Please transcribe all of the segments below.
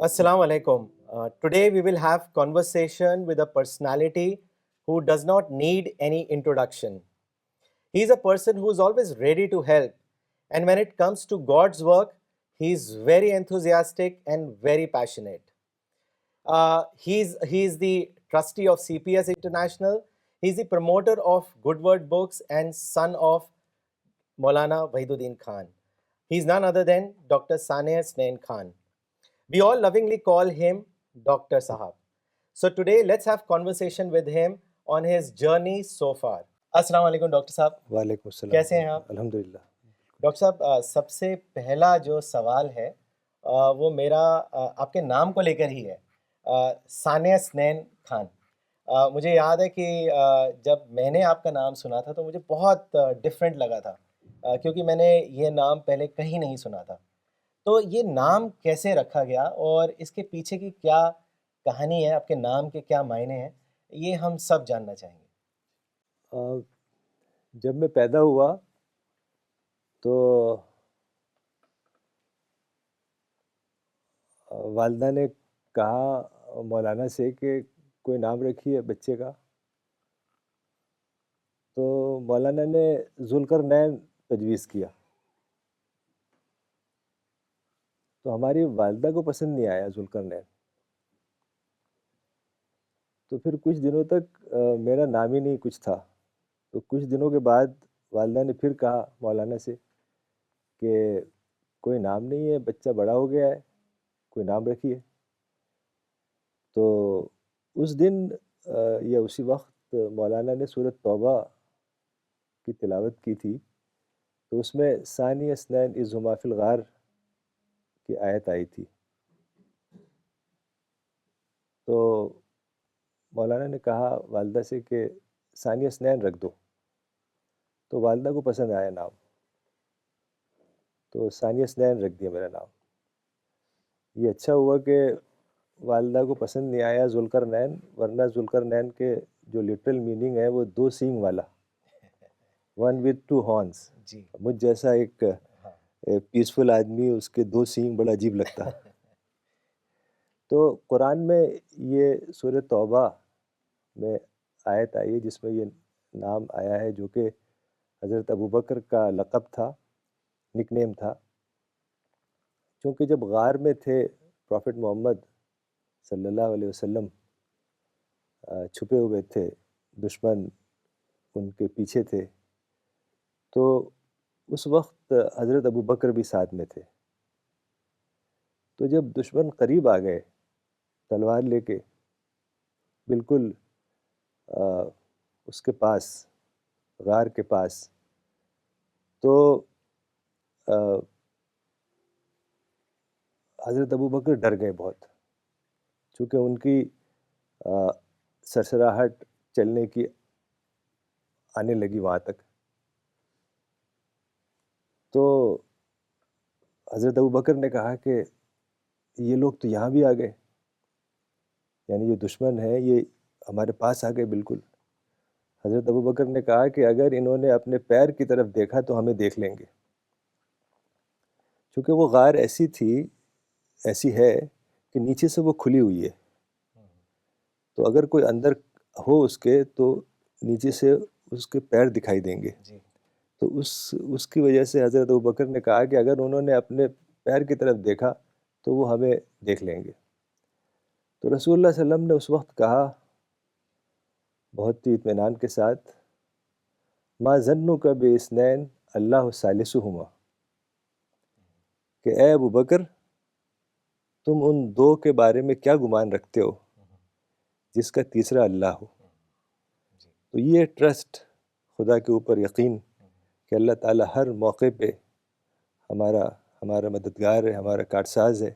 Assalamu alaikum. Today we will have conversation with a personality who does not need any introduction. He is a person who is always ready to help, and when it comes to God's work, he is very enthusiastic and very passionate. He is the trustee of CPS International. He is the promoter of Good Word Books and son of Maulana Wahiduddin Khan. He is none other than Dr. Saneh Snain Khan. We all lovingly call him Dr. Sahab. So today let's have conversation with him on his journey so far. السلام علیکم doctor صاحب. وعلیکم السلام. کیسے ہیں آپ؟ الحمدللہ. Doctor صاحب سب سے پہلا جو سوال ہے وہ میرا آپ کے نام کو لے کر ہی ہے، ثانیہ سنین خان. مجھے یاد ہے کہ جب میں نے آپ کا نام سنا تھا تو مجھے بہت ڈفرینٹ لگا تھا، کیونکہ میں نے یہ نام پہلے کہیں نہیں سنا تھا. تو یہ نام کیسے رکھا گیا اور اس کے پیچھے کی کیا کہانی ہے، آپ کے نام کے کیا معنی ہیں، یہ ہم سب جاننا چاہیں گے. جب میں پیدا ہوا تو والدہ نے کہا مولانا سے کہ کوئی نام رکھیے بچے کا. تو مولانا نے ذوالقرنین تجویز کیا. تو ہماری والدہ کو پسند نہیں آیا ذوالقرنین. تو پھر کچھ دنوں تک میرا نام ہی نہیں کچھ تھا. تو کچھ دنوں کے بعد والدہ نے پھر کہا مولانا سے کہ کوئی نام نہیں ہے، بچہ بڑا ہو گیا ہے، کوئی نام رکھیے. تو اس دن یا اسی وقت مولانا نے سورۃ توبہ کی تلاوت کی تھی. تو اس میں ثانی اثنین اذ ہما فی الغار کی آیت آئی تھی. تو مولانا نے کہا والدہ سے کہ ثانی اثنین رکھ دو. تو والدہ کو پسند آیا نام، تو ثانی اثنین رکھ دیا میرا نام. یہ اچھا ہوا کہ والدہ کو پسند نہیں آیا ذوالقرنین، ورنہ ذوالقرنین کے جو لٹرل میننگ ہے وہ 2 سینگ والا، 1 with 2 horns. جی مجھ جیسا ایک پیسفل آدمی اس کے 2 سینگ بڑا عجیب لگتا. تو قرآن میں یہ سورۃ توبہ میں آیت آئی ہے جس میں یہ نام آیا ہے، جو کہ حضرت ابوبکر کا لقب تھا، نک نیم تھا. چونکہ جب غار میں تھے پروفٹ محمد صلی اللہ علیہ وسلم چھپے ہوئے تھے، دشمن ان کے پیچھے تھے، تو اس وقت حضرت ابوبکر بھی ساتھ میں تھے. تو جب دشمن قریب آ گئے تلوار لے کے بالکل اس کے پاس، غار کے پاس، تو حضرت ابوبکر ڈر گئے بہت، چونکہ ان کی سرسراہٹ چلنے کی آنے لگی وہاں تک. تو حضرت ابوبکر نے کہا کہ یہ لوگ تو یہاں بھی آ گئے، یعنی یہ دشمن ہے، یہ ہمارے پاس آ گئے بالکل. حضرت ابوبکر نے کہا کہ اگر انہوں نے اپنے پیر کی طرف دیکھا تو ہمیں دیکھ لیں گے. چونکہ وہ غار ایسی ہے کہ نیچے سے وہ کھلی ہوئی ہے، تو اگر کوئی اندر ہو اس کے تو نیچے سے اس کے پیر دکھائی دیں گے. تو اس کی وجہ سے حضرت ابوبکر نے کہا کہ اگر انہوں نے اپنے پیر کی طرف دیکھا تو وہ ہمیں دیکھ لیں گے. تو رسول اللہ صلی اللہ علیہ وسلم نے اس وقت کہا بہت ہی اطمینان کے ساتھ، ما ظنک باثنین اللہ ثالثہما، کہ اے ابوبکر تم ان 2 کے بارے میں کیا گمان رکھتے ہو جس کا تیسرا اللہ ہو. تو یہ ٹرسٹ، خدا کے اوپر یقین کہ اللہ تعالیٰ ہر موقع پہ ہمارا مددگار ہے، ہمارا کارساز ہے،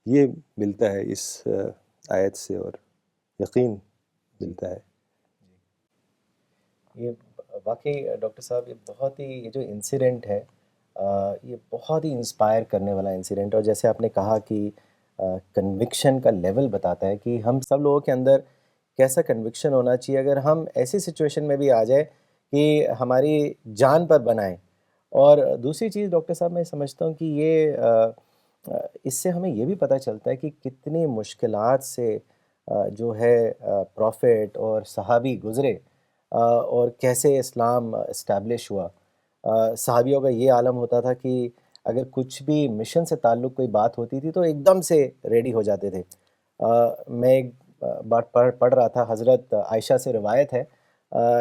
یہ ملتا ہے اس آیت سے، اور یقین ملتا ہے. یہ واقعی ڈاکٹر صاحب یہ جو انسیڈنٹ ہے یہ بہت ہی انسپائر کرنے والا انسیڈنٹ، اور جیسے آپ نے کہا کہ کنوکشن کا لیول بتاتا ہے کہ ہم سب لوگوں کے اندر کیسا کنوکشن ہونا چاہیے اگر ہم ایسی سچویشن میں بھی آ جائے کہ ہماری جان پر بنائیں. اور دوسری چیز ڈاکٹر صاحب میں سمجھتا ہوں کہ یہ اس سے ہمیں یہ بھی پتہ چلتا ہے کہ کتنی مشکلات سے جو ہے پروفٹ اور صحابی گزرے، اور کیسے اسلام اسٹیبلش ہوا۔ صحابیوں کا یہ عالم ہوتا تھا کہ اگر کچھ بھی مشن سے تعلق کوئی بات ہوتی تھی تو ایک دم سے ریڈی ہو جاتے تھے۔ میں ایک بات پڑھ رہا تھا، حضرت عائشہ سے روایت ہے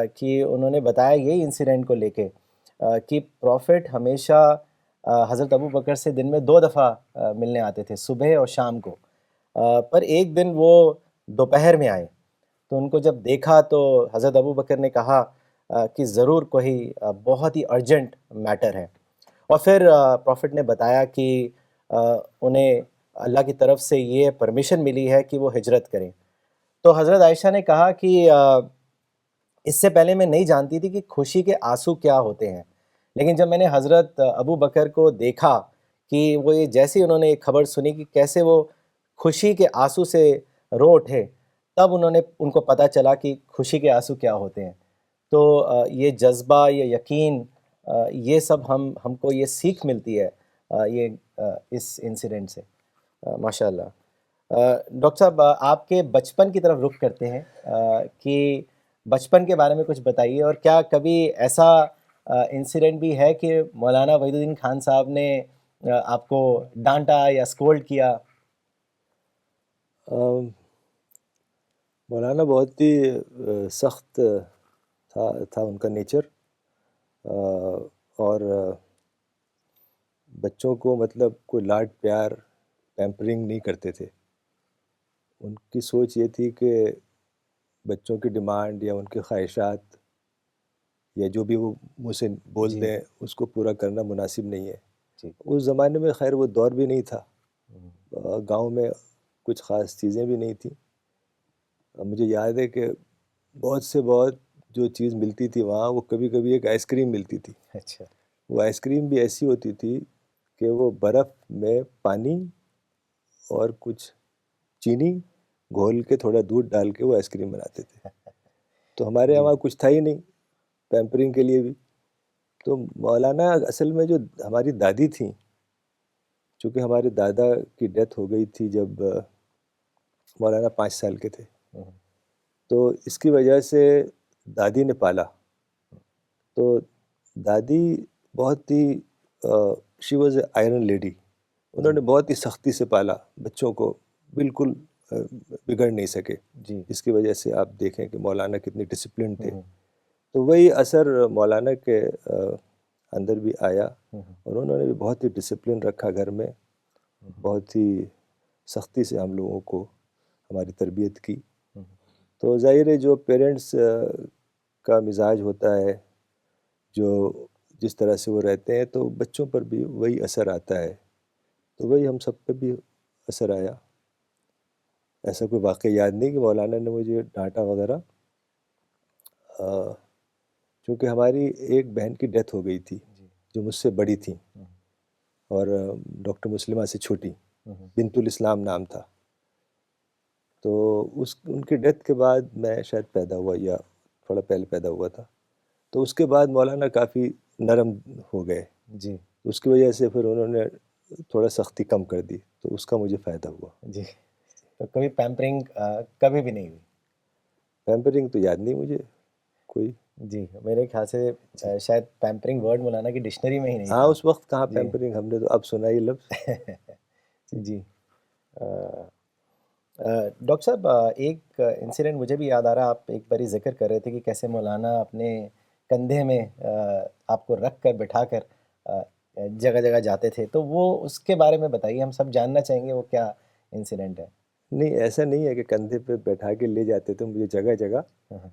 کہ انہوں نے بتایا یہی انسیڈنٹ کو لے کے کہ پروفٹ ہمیشہ حضرت ابو بکر سے دن میں 2 دفعہ ملنے آتے تھے، صبح اور شام کو۔ پر ایک دن وہ دوپہر میں آئے تو ان کو جب دیکھا تو حضرت ابو بکر نے کہا کہ ضرور کوئی بہت ہی ارجنٹ میٹر ہے، اور پھر پروفٹ نے بتایا کہ انہیں اللہ کی طرف سے یہ پرمیشن ملی ہے کہ وہ ہجرت کریں۔ تو حضرت عائشہ نے کہا کہ اس سے پہلے میں نہیں جانتی تھی کہ خوشی کے آنسو کیا ہوتے ہیں، لیکن جب میں نے حضرت ابو بکر کو دیکھا کہ وہ یہ جیسے انہوں نے ایک خبر سنی کہ کیسے وہ خوشی کے آنسو سے رو اٹھے، تب ان کو پتہ چلا کہ خوشی کے آنسو کیا ہوتے ہیں۔ تو یہ جذبہ، یہ یقین، یہ سب ہم کو یہ سیکھ ملتی ہے یہ اس انسیڈنٹ سے، ماشاء اللہ۔ ڈاکٹر صاحب، آپ کے بچپن کی طرف رخ کرتے ہیں کہ بچپن کے بارے میں کچھ بتائیے، اور کیا کبھی ایسا انسیڈنٹ بھی ہے کہ مولانا وحید الدین خان صاحب نے آپ کو ڈانٹا یا اسکولڈ کیا؟ مولانا بہت ہی سخت تھا ان کا نیچر، اور بچوں کو مطلب کوئی لاڈ پیار پیمپرنگ نہیں کرتے تھے۔ ان کی سوچ یہ تھی کہ بچوں کی ڈیمانڈ یا ان کی خواہشات یا جو بھی وہ منہ سے بول جی دیں اس کو پورا کرنا مناسب نہیں ہے۔ جی اس زمانے میں خیر وہ دور بھی نہیں تھا، گاؤں میں کچھ خاص چیزیں بھی نہیں تھیں۔ مجھے یاد ہے کہ بہت جو چیز ملتی تھی وہاں، وہ کبھی کبھی ایک آئس کریم ملتی تھی۔ اچھا وہ آئس کریم بھی ایسی ہوتی تھی کہ وہ برف میں پانی اور کچھ چینی گھول کے تھوڑا دودھ ڈال کے وہ آئس کریم بناتے تھے۔ تو ہمارے جی یہاں کچھ تھا ہی نہیں پیمپرنگ کے لیے بھی۔ تو مولانا اصل میں جو ہماری دادی تھیں، چونکہ ہمارے دادا کی ڈیتھ ہو گئی تھی جب مولانا 5 سال کے تھے، تو اس کی وجہ سے دادی نے پالا۔ تو دادی بہت ہی she was a iron lady, انہوں نے بہت ہی سختی سے پالا بچوں کو، بالکل بگڑ نہیں سکے، جی جس کی وجہ سے آپ دیکھیں کہ مولانا کتنی ڈسپلن تھے۔ تو وہی اثر مولانا کے اندر بھی آیا، اور انہوں نے بھی بہت ہی ڈسپلن رکھا گھر میں، بہت ہی سختی سے ہم لوگوں کو ہماری تربیت کی۔ تو ظاہر ہے جو پیرنٹس کا مزاج ہوتا ہے، جو جس طرح سے وہ رہتے ہیں، تو بچوں پر بھی وہی اثر آتا ہے۔ تو وہی ہم سب پہ بھی اثر آیا۔ ایسا کوئی واقعہ یاد نہیں کہ مولانا نے مجھے ڈانٹا وغیرہ، چونکہ ہماری ایک بہن کی ڈیتھ ہو گئی تھی جو مجھ سے بڑی تھیں، اور ڈاکٹر مسلمہ سے چھوٹی، بنت الاسلام نام تھا۔ تو ان کی ڈیتھ کے بعد میں شاید پیدا ہوا یا تھوڑا پہلے پیدا ہوا تھا۔ تو اس کے بعد مولانا کافی نرم ہو گئے، جی اس کی وجہ سے پھر انہوں نے تھوڑا سختی کم کر دی، تو اس کا مجھے فائدہ ہوا۔ جی تو کبھی پیمپرنگ کبھی بھی نہیں ہوئی؟ پیمپرنگ تو یاد نہیں مجھے کوئی۔ جی میرے خیال سے شاید پیمپرنگ ورڈ مولانا کی ڈکشنری میں ہی نہیں ہاں تھا۔ اس وقت کہاں جی پیمپرنگ، ہم نے تو اب سنا یہ لفظ۔ جی ڈاکٹر صاحب، ایک انسیڈنٹ مجھے بھی یاد آ رہا، آپ ایک باری ذکر کر رہے تھے کہ کیسے مولانا اپنے کندھے میں آپ کو رکھ کر بٹھا کر جگہ جگہ جاتے تھے، تو وہ اس کے بارے میں بتائیے، ہم سب جاننا چاہیں گے وہ کیا انسیڈنٹ ہے۔ نہیں ایسا نہیں ہے کہ کندھے پہ بیٹھا کے لے جاتے تھے مجھے جگہ جگہ۔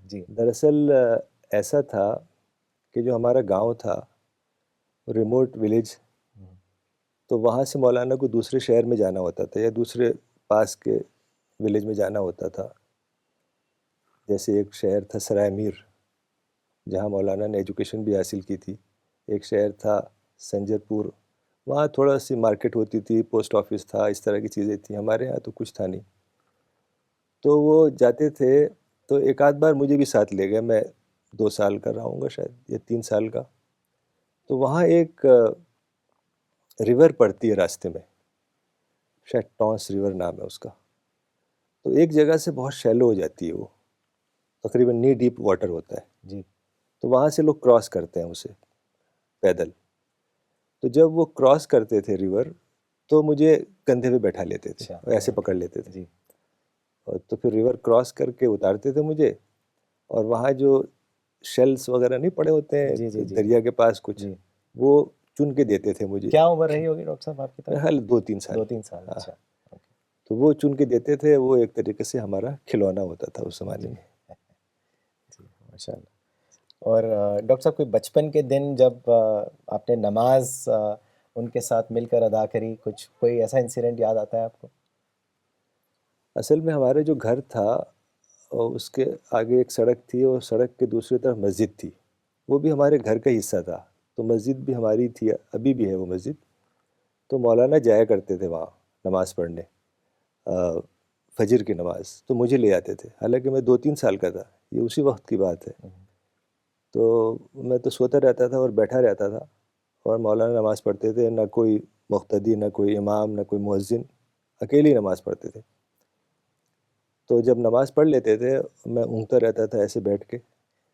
جی دراصل ایسا تھا کہ جو ہمارا گاؤں تھا، ریموٹ ولیج، تو وہاں سے مولانا کو دوسرے شہر میں جانا ہوتا تھا یا دوسرے پاس کے ولیج میں جانا ہوتا تھا۔ جیسے ایک شہر تھا سرائے میر، جہاں مولانا نے ایجوکیشن بھی حاصل کی تھی۔ ایک شہر تھا سنجر پور، وہاں تھوڑا سی مارکیٹ ہوتی تھی، پوسٹ آفس تھا، اس طرح کی چیزیں تھیں۔ ہمارے یہاں تو کچھ تھا نہیں۔ تو وہ جاتے تھے تو ایک آدھ بار مجھے بھی ساتھ لے گئے، میں 2 سال کا رہا ہوں گا شاید یا 3 سال کا۔ تو وہاں ایک ریور پڑتی ہے راستے میں، شاید ٹانس ریور نام ہے اس کا. تو ایک جگہ سے بہت شیلو ہو جاتی ہے وہ، تقریباً نی ڈیپ واٹر ہوتا ہے. جی تو وہاں سے لوگ کراس کرتے ہیں اسے پیدل. تو جب وہ کراس کرتے تھے ریور تو مجھے کندھے پہ بیٹھا لیتے تھے اچھا اور ایسے پکڑ لیتے تھے. جی اور تو پھر ریور کراس کر کے اتارتے تھے مجھے، اور وہاں جو شیلس وغیرہ نہیں پڑے ہوتے ہیں جی جی جی دریا کے پاس کچھ، جی. وہ چن کے دیتے تھے مجھے. کیا عمر رہی ہوگی ڈاکٹر صاحب آپ کی میرا تب؟ خیال 2-3 سال. 2-3 سال. ہاں. اچھا اوکے. تو وہ چن کے دیتے تھے، وہ ایک طریقے سے ہمارا کھلونا ہوتا تھا اس زمانے جی میں. جی ماشاء اللہ. اور ڈاکٹر صاحب کوئی بچپن کے دن جب آپ نے نماز ان کے ساتھ مل کر ادا کری، کوئی ایسا انسیڈنٹ یاد آتا ہے آپ کو؟ اصل میں ہمارے جو گھر تھا اور اس کے آگے ایک سڑک تھی، اور سڑک کے دوسری طرف مسجد تھی، وہ بھی ہمارے گھر کا حصہ تھا. تو مسجد بھی ہماری تھی، ابھی بھی ہے وہ مسجد. تو مولانا جایا کرتے تھے وہاں نماز پڑھنے، فجر کی نماز. تو مجھے لے آتے تھے، حالانکہ میں 2-3 سال کا تھا، یہ اسی وقت کی بات ہے. تو میں تو سوتا رہتا تھا اور بیٹھا رہتا تھا، اور مولانا نماز پڑھتے تھے. نہ کوئی مقتدی، نہ کوئی امام، نہ کوئی مؤذن، اکیلے ہی نماز پڑھتے تھے. تو جب نماز پڑھ لیتے تھے میں اونگتا رہتا تھا ایسے بیٹھ کے.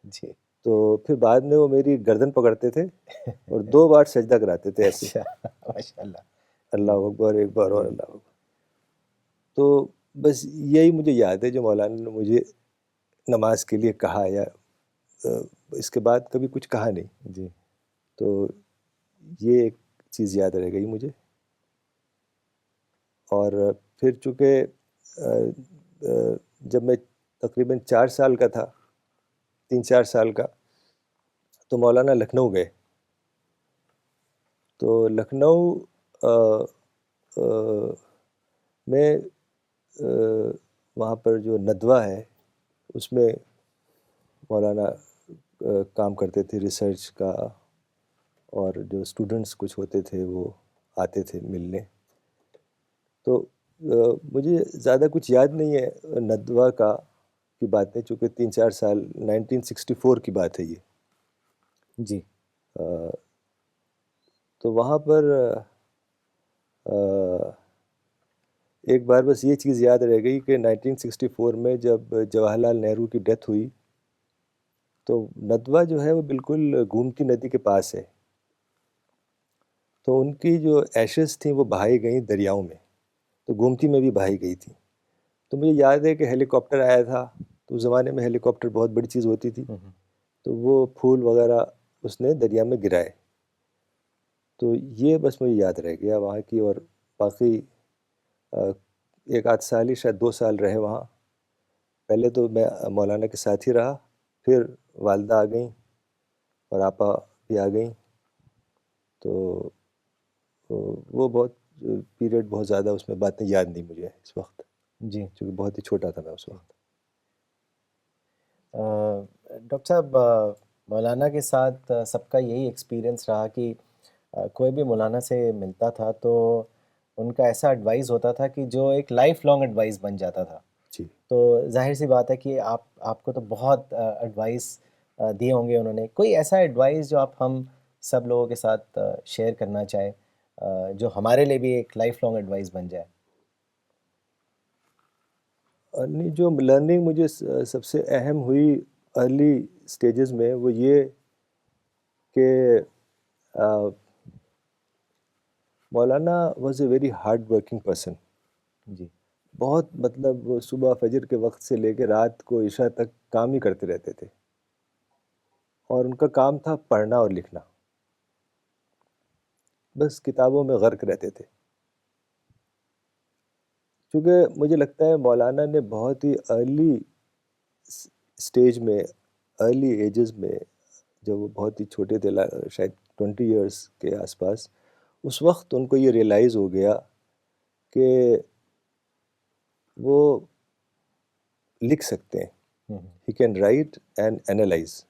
جی. تو پھر بعد میں وہ میری گردن پکڑتے تھے اور 2 بار سجدہ کراتے تھے ایسے، اچھا ماشاء اللہ. اللہ اکبر ایک بار اور جی. اللہ اکبر. تو بس یہی مجھے یاد ہے جو مولانا نے مجھے نماز کے لیے کہا، یا اس کے بعد کبھی کچھ کہا نہیں. جی تو یہ ایک چیز یاد رہ گئی مجھے. اور پھر چونکہ جب میں تقریباً 4 سال کا تھا، 3-4 سال کا، تو مولانا لکھنؤ گئے. تو لکھنؤ میں وہاں پر جو ندوہ ہے اس میں مولانا کام کرتے تھے ریسرچ کا، اور جو اسٹوڈنٹس کچھ ہوتے تھے وہ آتے تھے ملنے. تو مجھے زیادہ کچھ یاد نہیں ہے ندوہ کی باتیں، چونکہ 3-4 سال 1964 کی بات ہے یہ. جی. تو وہاں پر ایک بار بس یہ چیز یاد رہ گئی کہ 1964 میں جب جواہر لال نہرو کی ڈیتھ ہوئی، تو ندوہ جو ہے وہ بالکل گومتی ندی کے پاس ہے. تو ان کی جو ایشز تھیں وہ بہائی گئیں دریاؤں میں، تو گومتی میں بھی بہائی گئی تھی. تو مجھے یاد ہے کہ ہیلی کاپٹر آیا تھا، تو اس زمانے میں ہیلی کاپٹر بہت بڑی چیز ہوتی تھی. تو وہ پھول وغیرہ اس نے دریا میں گرائے. تو یہ بس مجھے یاد رہ گیا وہاں کی. اور باقی 1-8 سال ہی، شاید 2 سال رہے وہاں. پہلے تو میں مولانا کے ساتھ ہی رہا، پھر والدہ آ گئیں اور آپا بھی آ گئیں. تو وہ بہت پیریڈ بہت زیادہ اس میں باتیں یاد نہیں مجھے اس وقت، جی. چونکہ بہت ہی چھوٹا تھا میں اس وقت. ڈاکٹر صاحب مولانا کے ساتھ سب کا یہی ایکسپیرئنس رہا کہ کوئی بھی مولانا سے ملتا تھا تو ان کا ایسا ایڈوائز ہوتا تھا کہ جو ایک لائف لانگ ایڈوائز بن جاتا تھا. جی. تو ظاہر سی بات ہے کہ آپ کو تو بہت ایڈوائز دیے ہوں گے انہوں نے. کوئی ایسا ایڈوائز جو آپ ہم سب لوگوں کے ساتھ شیئر کرنا چاہیں، جو ہمارے لیے بھی ایک لائف لانگ ایڈوائز بن جائے؟ نہیں، جو لرننگ مجھے سب سے اہم ہوئی ارلی سٹیجز میں، وہ یہ کہ Maulana was a very hard working person. جی. بہت مطلب وہ صبح فجر کے وقت سے لے کے رات کو عشاء تک کام ہی کرتے رہتے تھے، اور ان کا کام تھا پڑھنا اور لکھنا. بس کتابوں میں غرق رہتے تھے. کیونکہ مجھے لگتا ہے مولانا نے بہت ہی ارلی سٹیج میں، ارلی ایجز میں، جب وہ بہت ہی چھوٹے تھے، شاید 20 ایئرس کے آس پاس، اس وقت ان کو یہ ریئلائز ہو گیا کہ وہ لکھ سکتے ہیں. He can write and analyse.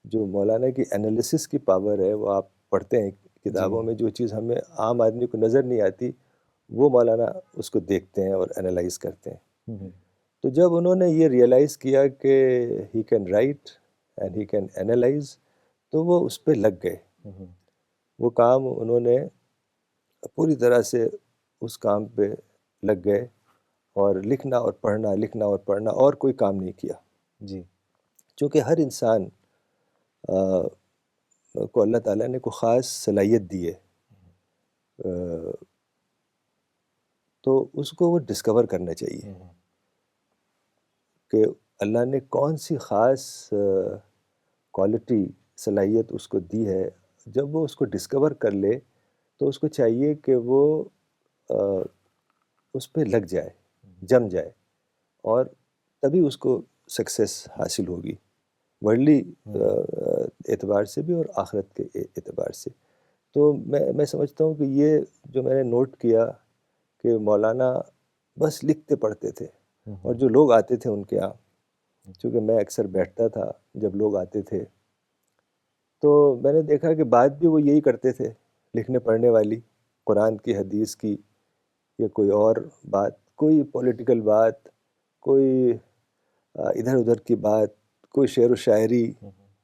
جو مولانا کی انالیسس کی پاور ہے، وہ آپ پڑھتے ہیں کتابوں میں، جو چیز ہمیں عام آدمی کو نظر نہیں آتی وہ مولانا اس کو دیکھتے ہیں اور انالائز کرتے ہیں. تو جب انہوں نے یہ ریئلائز کیا کہ he can write and he can analyse, تو وہ اس پہ لگ گئے. وہ کام انہوں نے پوری طرح سے اس کام پہ لگ گئے اور لکھنا اور پڑھنا اور کوئی کام نہیں کیا. جی چونکہ ہر انسان کو اللہ تعالیٰ نے کوئی خاص صلاحیت دی ہے، تو اس کو وہ ڈسکور کرنا چاہیے کہ اللہ نے کون سی خاص کوالٹی صلاحیت اس کو دی ہے. جب وہ اس کو ڈسکور کر لے تو اس کو چاہیے کہ وہ اس پہ لگ جائے، جم جائے، اور تبھی اس کو سکسیس حاصل ہوگی، ورلڈلی اعتبار سے بھی اور آخرت کے اعتبار سے. تو میں سمجھتا ہوں کہ یہ جو میں نے نوٹ کیا کہ مولانا بس لکھتے پڑھتے تھے، اور جو لوگ آتے تھے ان کے یہاں، چونکہ میں اکثر بیٹھتا تھا جب لوگ آتے تھے، تو میں نے دیکھا کہ بات بھی وہ یہی کرتے تھے، لکھنے پڑھنے والی، قرآن کی، حدیث کی، یا کوئی اور بات، کوئی پولیٹیکل بات، کوئی ادھر ادھر کی بات، کوئی شعر و شاعری،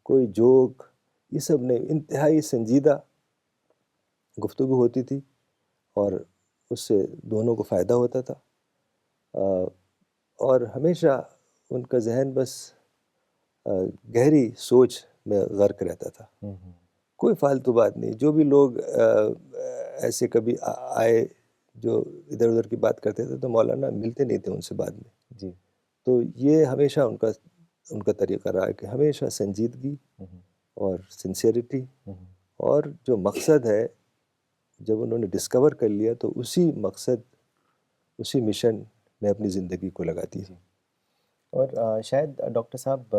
کوئی جوک، یہ سب نہیں، انتہائی سنجیدہ گفتگو ہوتی تھی، اور اس سے دونوں کو فائدہ ہوتا تھا. اور ہمیشہ ان کا ذہن بس گہری سوچ میں غرق رہتا تھا، کوئی فالتو بات نہیں. جو بھی لوگ ایسے کبھی آئے جو ادھر ادھر کی بات کرتے تھے تو مولانا ملتے نہیں تھے ان سے بعد میں. جی تو یہ ہمیشہ ان کا طریقہ رہا ہے کہ ہمیشہ سنجیدگی اور سنسیئرٹی، اور جو مقصد ہے جب انہوں نے ڈسکور کر لیا تو اسی مقصد، اسی مشن میں اپنی زندگی کو لگا دیا. اور شاید ڈاکٹر صاحب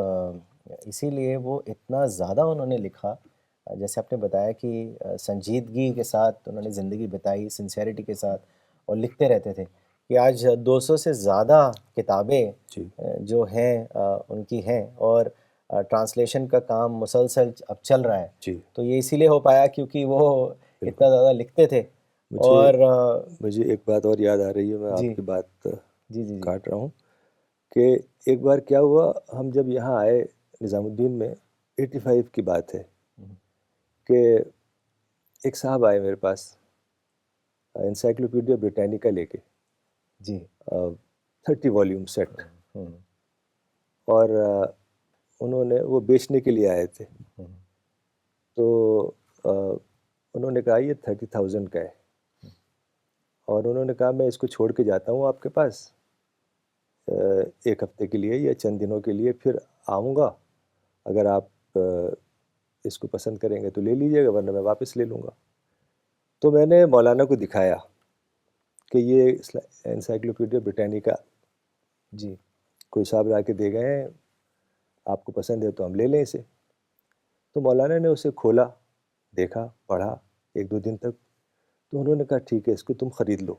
اسی لیے وہ اتنا زیادہ انہوں نے لکھا، جیسے آپ نے بتایا کہ سنجیدگی کے ساتھ انہوں نے زندگی بتائی، سنسیئرٹی کے ساتھ، اور لکھتے رہتے تھے کہ آج 200 سے زیادہ کتابیں جی جو ہیں ان کی ہیں، اور ٹرانسلیشن کا کام مسلسل اب چل رہا ہے. جی. تو یہ اسی لیے ہو پایا کیونکہ وہ اتنا زیادہ لکھتے تھے. اور مجھے ایک بات اور یاد آ رہی ہے، میں جی آپ کی بات جی جی کاٹ رہا ہوں، کہ ایک بار کیا ہوا، ہم جب یہاں آئے نظام الدین میں، 85 کی بات ہے، کہ ایک صاحب آئے میرے پاس انسائکلوپیڈیا بریٹینیکا لے کے، جی 30 والیوم سیٹ، اور انہوں نے وہ بیچنے کے لیے آئے تھے. تو انہوں نے کہا یہ 30,000 کا ہے، اور انہوں نے کہا میں اس کو چھوڑ کے جاتا ہوں آپ کے پاس ایک ہفتے کے لیے یا چند دنوں کے لیے، پھر آؤں گا، اگر آپ اس کو پسند کریں گے تو لے لیجیے گا، ورنہ میں واپس لے لوں گا. تو میں نے مولانا کو دکھایا کہ یہ انسائکلوپیڈیا بریٹینیکا جی کوئی صاحب لا کے دے گئے ہیں، آپ کو پسند ہے تو ہم لے لیں اسے. تو مولانا نے اسے کھولا، دیکھا، پڑھا 1-2 دن تک، تو انہوں نے کہا ٹھیک ہے اس کو تم خرید لو.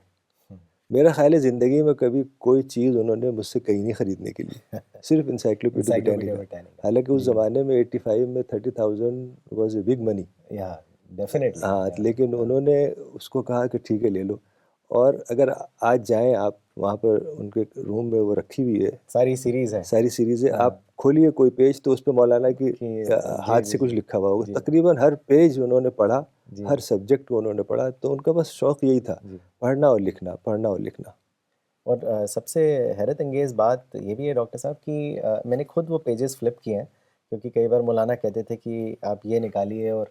میرا خیال ہے زندگی میں کبھی کوئی چیز انہوں نے مجھ سے کہیں نہیں خریدنے کے لیے، صرف انسائکلوپیڈیا بریٹینیکا. حالانکہ اس زمانے میں 85 میں 30,000 was a big money. Definitely. ہاں، لیکن انہوں نے اس کو کہا کہ ٹھیک ہے لے لو. اور اگر آج جائیں آپ وہاں پر، ان کے روم میں وہ رکھی ہوئی ہے، ساری سیریز ہے، ساری سیریزیں، آپ کھولیے کوئی پیج تو اس پہ مولانا کی ہاتھ سے کچھ لکھا ہوا ہوگا. تقریباً ہر پیج انہوں نے پڑھا، ہر سبجیکٹ کو انہوں نے پڑھا. تو ان کا بس شوق یہی تھا، پڑھنا اور لکھنا، پڑھنا اور لکھنا. اور سب سے حیرت انگیز بات یہ بھی ہے ڈاکٹر صاحب کہ میں نے خود وہ پیجز فلپ کیے ہیں، کیونکہ کئی بار مولانا کہتے تھے کہ آپ یہ نکالیے، اور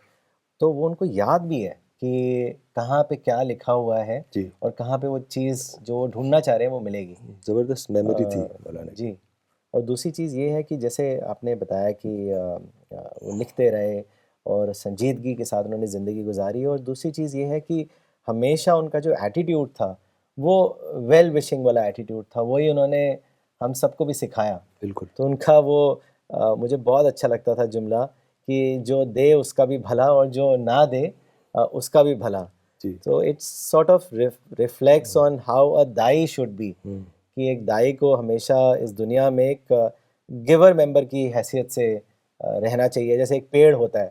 تو وہ ان کو یاد بھی ہے کہ کہاں پہ کیا لکھا ہوا ہے، جی، اور کہاں پہ وہ چیز جو وہ ڈھونڈنا چاہ رہے ہیں وہ ملے گی. زبردست میموری تھی مولانا کی. جی. اور دوسری چیز یہ ہے کہ جیسے آپ نے بتایا کہ وہ لکھتے رہے اور سنجیدگی کے ساتھ انہوں نے زندگی گزاری. اور دوسری چیز یہ ہے کہ ہمیشہ ان کا جو ایٹیٹیوڈ تھا وہ ویل وشنگ والا ایٹیٹیوڈ تھا، وہی انہوں نے ہم سب کو بھی سکھایا. بالکل. تو ان کا وہ مجھے بہت اچھا لگتا تھا جملہ کہ جو دے اس کا بھی بھلا اور جو نہ دے اس کا بھی بھلا. جی. تو it's sort of reflects on how a دائی شوڈ بی، کہ ایک دائی کو ہمیشہ اس دنیا میں ایک گیور ممبر کی حیثیت سے رہنا چاہیے. جیسے ایک پیڑ ہوتا ہے،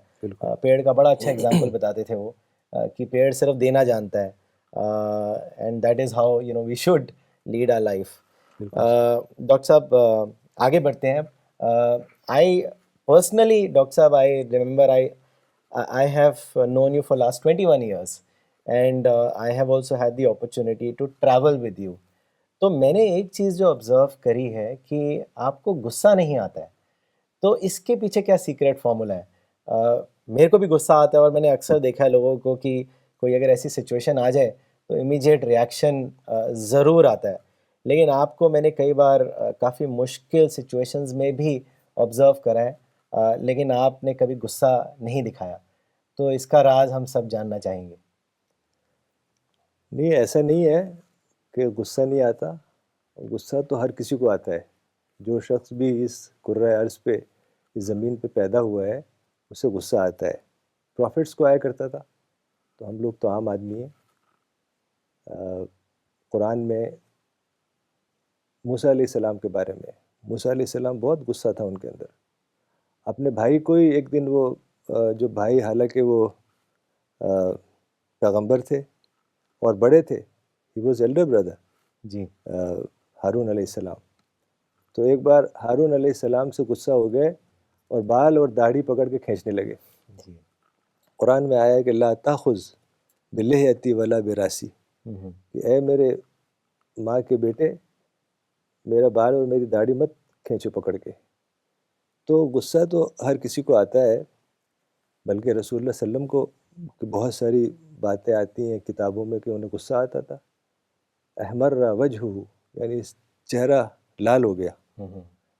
پیڑ کا بڑا اچھا اگزامپل بتاتے تھے وہ، کہ پیڑ صرف دینا جانتا ہے، and that is how we should lead our life. Doctor صاحب آگے بڑھتے ہیں. آئی پرسنلی ڈاکٹر صاحب I remember I have known you for last 21 years. And I have also had the opportunity to travel with you. تو میں نے ایک چیز جو آبزرو کری ہے کہ آپ کو غصہ نہیں آتا ہے. تو اس کے پیچھے کیا سیکریٹ فارمولا ہے؟ میرے کو بھی غصہ آتا ہے، اور میں نے اکثر دیکھا ہے لوگوں کو کہ کوئی اگر ایسی سچویشن آ جائے تو امیجیٹ ریاکشن ضرور آتا ہے. لیکن آپ کو میں نے کئی بار کافی مشکل سچویشنز میں بھی آبزرو کرا ہے، لیکن آپ نے کبھی غصہ نہیں دکھایا. تو اس کا راز ہم سب جاننا چاہیں گے. نہیں، ایسا نہیں ہے کہ غصہ نہیں آتا. غصہ تو ہر کسی کو آتا ہے. جو شخص بھی اس کرۂ ارض پہ، اس زمین پہ پیدا ہوا ہے، اسے غصہ آتا ہے. پروفٹس کو آیا کرتا تھا، تو ہم لوگ تو عام آدمی ہیں. قرآن میں موسیٰ علیہ السلام کے بارے میں، موسیٰ علیہ السلام بہت غصہ تھا ان کے اندر. اپنے بھائی کو ہی ایک دن وہ جو بھائی حالانکہ وہ پیغمبر تھے اور بڑے تھے، ہی واز ایلڈر بردر جی. ہارون علیہ السلام. تو ایک بار ہارون علیہ السلام سے غصہ ہو گئے اور بال اور داڑھی پکڑ کے کھینچنے لگے. جی. قرآن میں آیا ہے کہ لا تاخذ بلحیتی ولا براسی، کہ اے میرے ماں کے بیٹے، میرا بال اور میری داڑھی مت کھینچو پکڑ کے. تو غصہ تو ہر کسی کو آتا ہے، بلکہ رسول اللہ صلی اللہ علیہ وسلم کو بہت ساری باتیں آتی ہیں کتابوں میں کہ انہیں غصہ آتا تھا. احمر وجہ، یعنی چہرہ لال ہو گیا،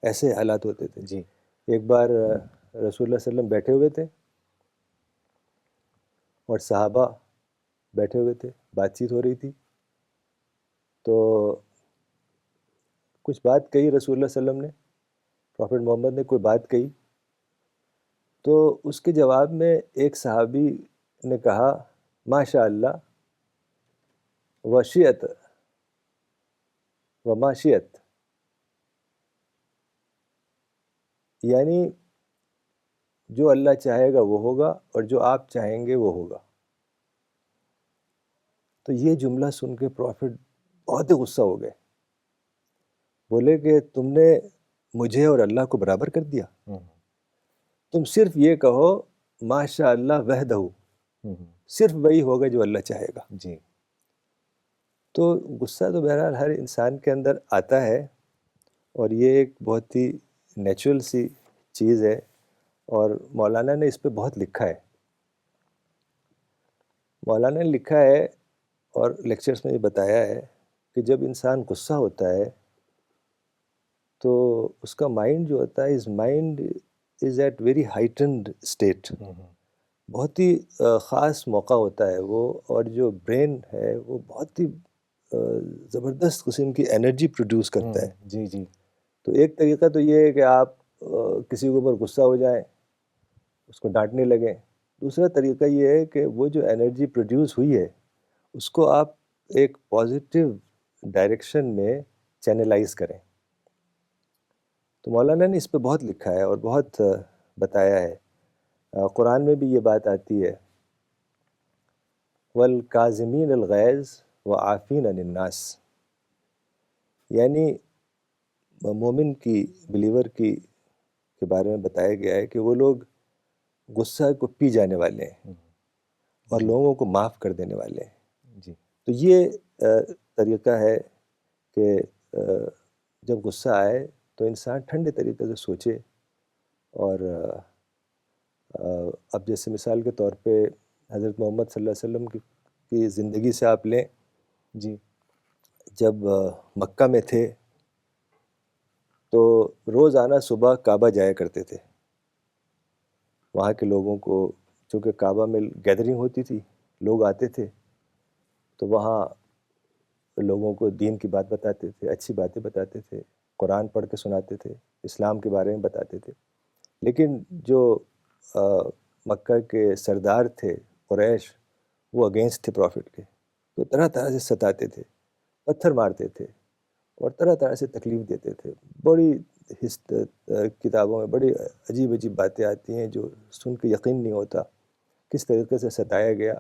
ایسے حالات ہوتے تھے. جی. ایک بار رسول اللہ صلی اللہ علیہ وسلم بیٹھے ہوئے تھے اور صحابہ بیٹھے ہوئے تھے، بات چیت ہو رہی تھی. تو کچھ بات کہی رسول اللہ صلی اللہ علیہ وسلم نے، پروفٹ محمد نے کوئی بات کہی، تو اس کے جواب میں ایک صحابی نے کہا ماشاء اللہ وشیت و ماشیت، یعنی جو اللہ چاہے گا وہ ہوگا اور جو آپ چاہیں گے وہ ہوگا. تو یہ جملہ سن کے پروفٹ بہت ہی غصہ ہو گئے. بولے کہ تم نے مجھے اور اللہ کو برابر کر دیا. تم صرف یہ کہو ماشاء اللہ وحدہ، صرف وہی ہوگا جو اللہ چاہے گا. جی. تو غصہ تو بہرحال ہر انسان کے اندر آتا ہے، اور یہ ایک بہت ہی نیچرل سی چیز ہے، اور مولانا نے اس پہ بہت لکھا ہے. مولانا نے لکھا ہے اور لیکچرز میں یہ بتایا ہے کہ جب انسان غصہ ہوتا ہے تو اس کا مائنڈ جو ہوتا ہے، is mind is at very heightened state. بہت ہی خاص موقع ہوتا ہے وہ، اور جو برین ہے وہ بہت ہی زبردست قسم کی انرجی پروڈیوس کرتا ہے. جی. جی. تو ایک طریقہ تو یہ ہے کہ آپ کسی کے اوپر غصہ ہو جائیں، اس کو ڈانٹنے لگیں. دوسرا طریقہ یہ ہے کہ وہ جو انرجی پروڈیوس ہوئی ہے اس کو آپ ایک پازیٹیو ڈائریکشن میں چینلائز کریں. تو مولانا نے اس پہ بہت لکھا ہے اور بہت بتایا ہے. قرآن میں بھی یہ بات آتی ہے وَالْكَاظِمِينَ الْغَيْظَ وَعَافِينَ عَنِ النَّاسِ، یعنی مومن کی، بلیور کی کے بارے میں بتایا گیا ہے کہ وہ لوگ غصہ کو پی جانے والے ہیں اور لوگوں کو معاف کر دینے والے ہیں. جی. تو یہ طریقہ ہے کہ جب غصہ آئے تو انسان ٹھنڈے طریقے سے سوچے. اور اب جیسے مثال کے طور پہ حضرت محمد صلی اللہ علیہ وسلم کی زندگی سے آپ لیں. جی. جب مکہ میں تھے تو روزانہ صبح کعبہ جایا کرتے تھے. وہاں کے لوگوں کو، چونکہ کعبہ میں گیدرنگ ہوتی تھی، لوگ آتے تھے، تو وہاں لوگوں کو دین کی بات بتاتے تھے، اچھی باتیں بتاتے تھے، قرآن پڑھ کے سناتے تھے، اسلام کے بارے میں بتاتے تھے. لیکن جو مکہ کے سردار تھے قریش، وہ اگینسٹ تھے پروفٹ کے. تو طرح طرح سے ستاتے تھے، پتھر مارتے تھے اور طرح طرح سے تکلیف دیتے تھے. بڑی کتابوں میں بڑی عجیب عجیب باتیں آتی ہیں جو سن کے یقین نہیں ہوتا کس طریقے سے ستایا گیا.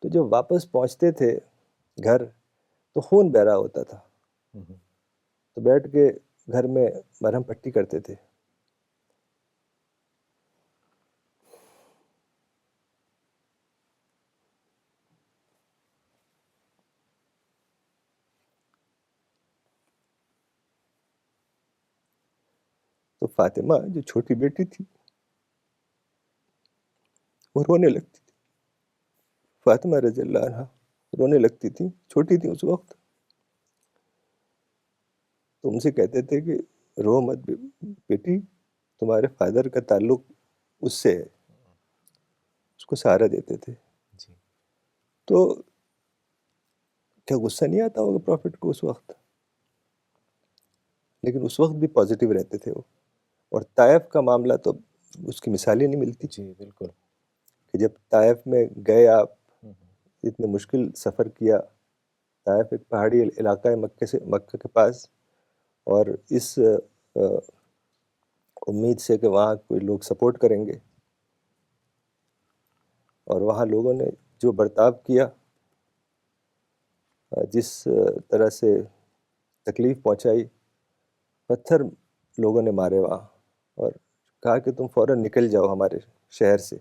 تو جب واپس پہنچتے تھے گھر تو خون بہ رہا ہوتا تھا، تو بیٹھ کے گھر میں مرہم پٹی کرتے تھے. فاطمہ جو چھوٹی بیٹی تھی وہ رونے لگتی تھی. فاطمہ رضی اللہ عنہ رونے لگتی تھی، چھوٹی تھی اس وقت. تو ان سے کہتے تھے کہ رو مت بیٹی، تمہارے فادر کا تعلق اس سے ہے. اس کو سہارا دیتے تھے. جی تو کیا غصہ نہیں آتا ہوگا پروفٹ کو اس وقت؟ لیکن اس وقت بھی پازیٹیو رہتے تھے وہ. اور طائف کا معاملہ تو اس کی مثال ہی نہیں ملتی جی بالکل. کہ جب طائف میں گئے آپ، ہوں، اتنے مشکل سفر کیا. طائف ایک پہاڑی علاقہ ہے مکہ کے پاس، اور اس امید سے کہ وہاں کوئی لوگ سپورٹ کریں گے، اور وہاں لوگوں نے جو برتاؤ کیا، جس طرح سے تکلیف پہنچائی، پتھر لوگوں نے مارے وہاں، اور کہا کہ تم فوراً نکل جاؤ ہمارے شہر سے،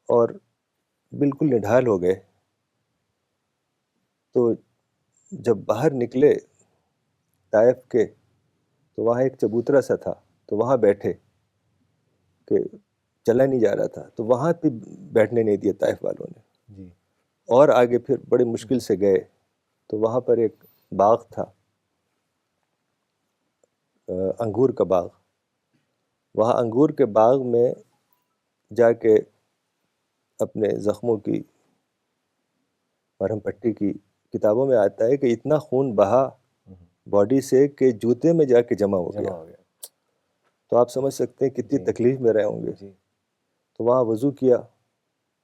اور بالکل نڈھال ہو گئے. تو جب باہر نکلے طائف کے، تو وہاں ایک چبوترا سا تھا، تو وہاں بیٹھے کہ چلا نہیں جا رہا تھا، تو وہاں پہ بیٹھنے نہیں دیا طائف والوں نے. جی اور آگے پھر بڑے مشکل سے گئے، تو وہاں پر ایک باغ تھا، انگور کا باغ. وہاں انگور کے باغ میں جا کے اپنے زخموں کی مرہم پٹی کی. کتابوں میں آتا ہے کہ اتنا خون بہا باڈی سے کہ جوتے میں جا کے جمع ہو گیا. جمع ہو گیا. تو آپ سمجھ سکتے ہیں کتنی جی تکلیف میں رہے ہوں گے. جی تو وہاں وضو کیا،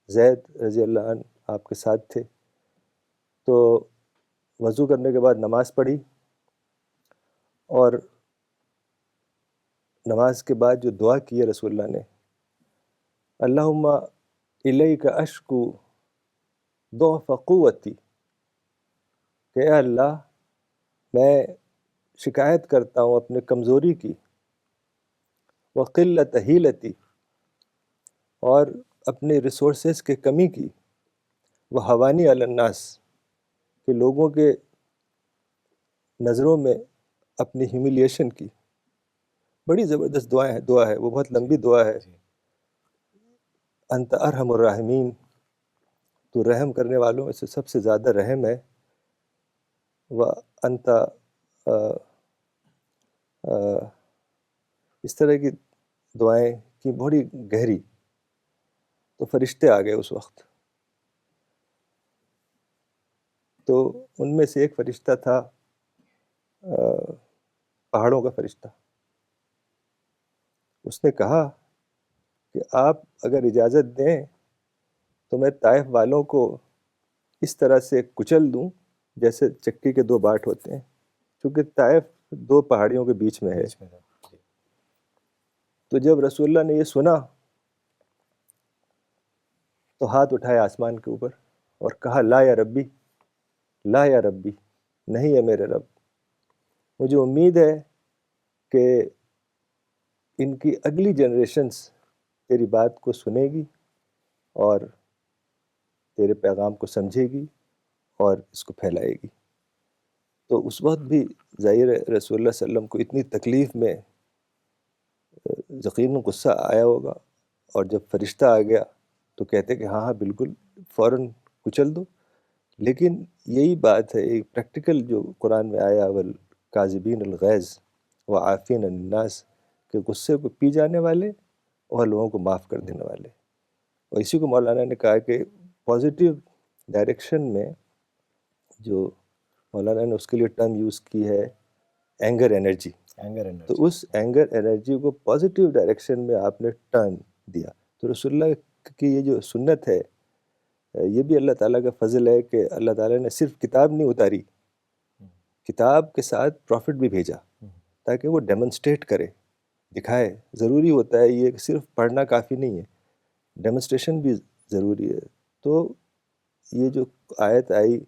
زید رضی اللہ عنہ آپ کے ساتھ تھے. تو وضو کرنے کے بعد نماز پڑھی، اور نماز کے بعد جو دعا کی ہے رسول اللہ نے، اللہم الیک اشکو ضعف قوتی، کہ اے اللہ میں شکایت کرتا ہوں اپنے کمزوری کی، وقلت حیلتی، اور اپنے ریسورسز کے کمی کی، وحوانی علی الناس، کہ لوگوں کے نظروں میں اپنی ہیوملیشن کی. بڑی زبردست دعا ہے وہ، بہت لمبی دعا ہے. جی انت ارحم الراحمین، تو رحم کرنے والوں میں سے سب سے زیادہ رحم ہے. و انت اس طرح کی دعائیں کی بڑی گہری. تو فرشتے آ گئے اس وقت. تو ان میں سے ایک فرشتہ تھا پہاڑوں کا فرشتہ. اس نے کہا کہ آپ اگر اجازت دیں تو میں طائف والوں کو اس طرح سے کچل دوں جیسے چکی کے دو باٹ ہوتے ہیں، کیونکہ طائف دو پہاڑیوں کے بیچ میں ہے. بیچ میں تھا. جی تو جب رسول اللہ نے یہ سنا تو ہاتھ اٹھائے آسمان کے اوپر اور کہا لا یا ربی، لا یا ربی، نہیں ہے میرے رب، مجھے امید ہے کہ ان کی اگلی جنریشنز تیری بات کو سنے گی اور تیرے پیغام کو سمجھے گی اور اس کو پھیلائے گی. تو اس وقت بھی ظاہر ہے رسول اللہ صلی اللہ علیہ وسلم کو اتنی تکلیف میں یقیناً غصہ آیا ہوگا. اور جب فرشتہ آ گیا تو کہتے کہ ہاں ہاں بالکل فوراً کچل دو. لیکن یہی بات ہے ایک پریکٹیکل جو قرآن میں آیا، والکاظمین الغیظ وعافین عن الناس، کہ غصے کو پی جانے والے اور لوگوں کو معاف کر دینے والے. اور اسی کو مولانا نے کہا کہ پازیٹیو ڈائریکشن میں، جو مولانا نے اس کے لیے ٹرم یوز کی ہے اینگر انرجی، اینگر تو انرجی. اس اینگر انرجی کو پازیٹیو ڈائریکشن میں آپ نے ٹرن دیا. تو رسول اللہ کی یہ جو سنت ہے، یہ بھی اللہ تعالیٰ کا فضل ہے کہ اللہ تعالیٰ نے صرف کتاب نہیں اتاری، کتاب کے ساتھ پروفٹ بھی بھیجا تاکہ وہ ڈیمونسٹریٹ کرے، دکھائے. ضروری ہوتا ہے یہ کہ صرف پڑھنا کافی نہیں ہے، ڈیمونسٹریشن بھی ضروری ہے. تو یہ جو آیت آئی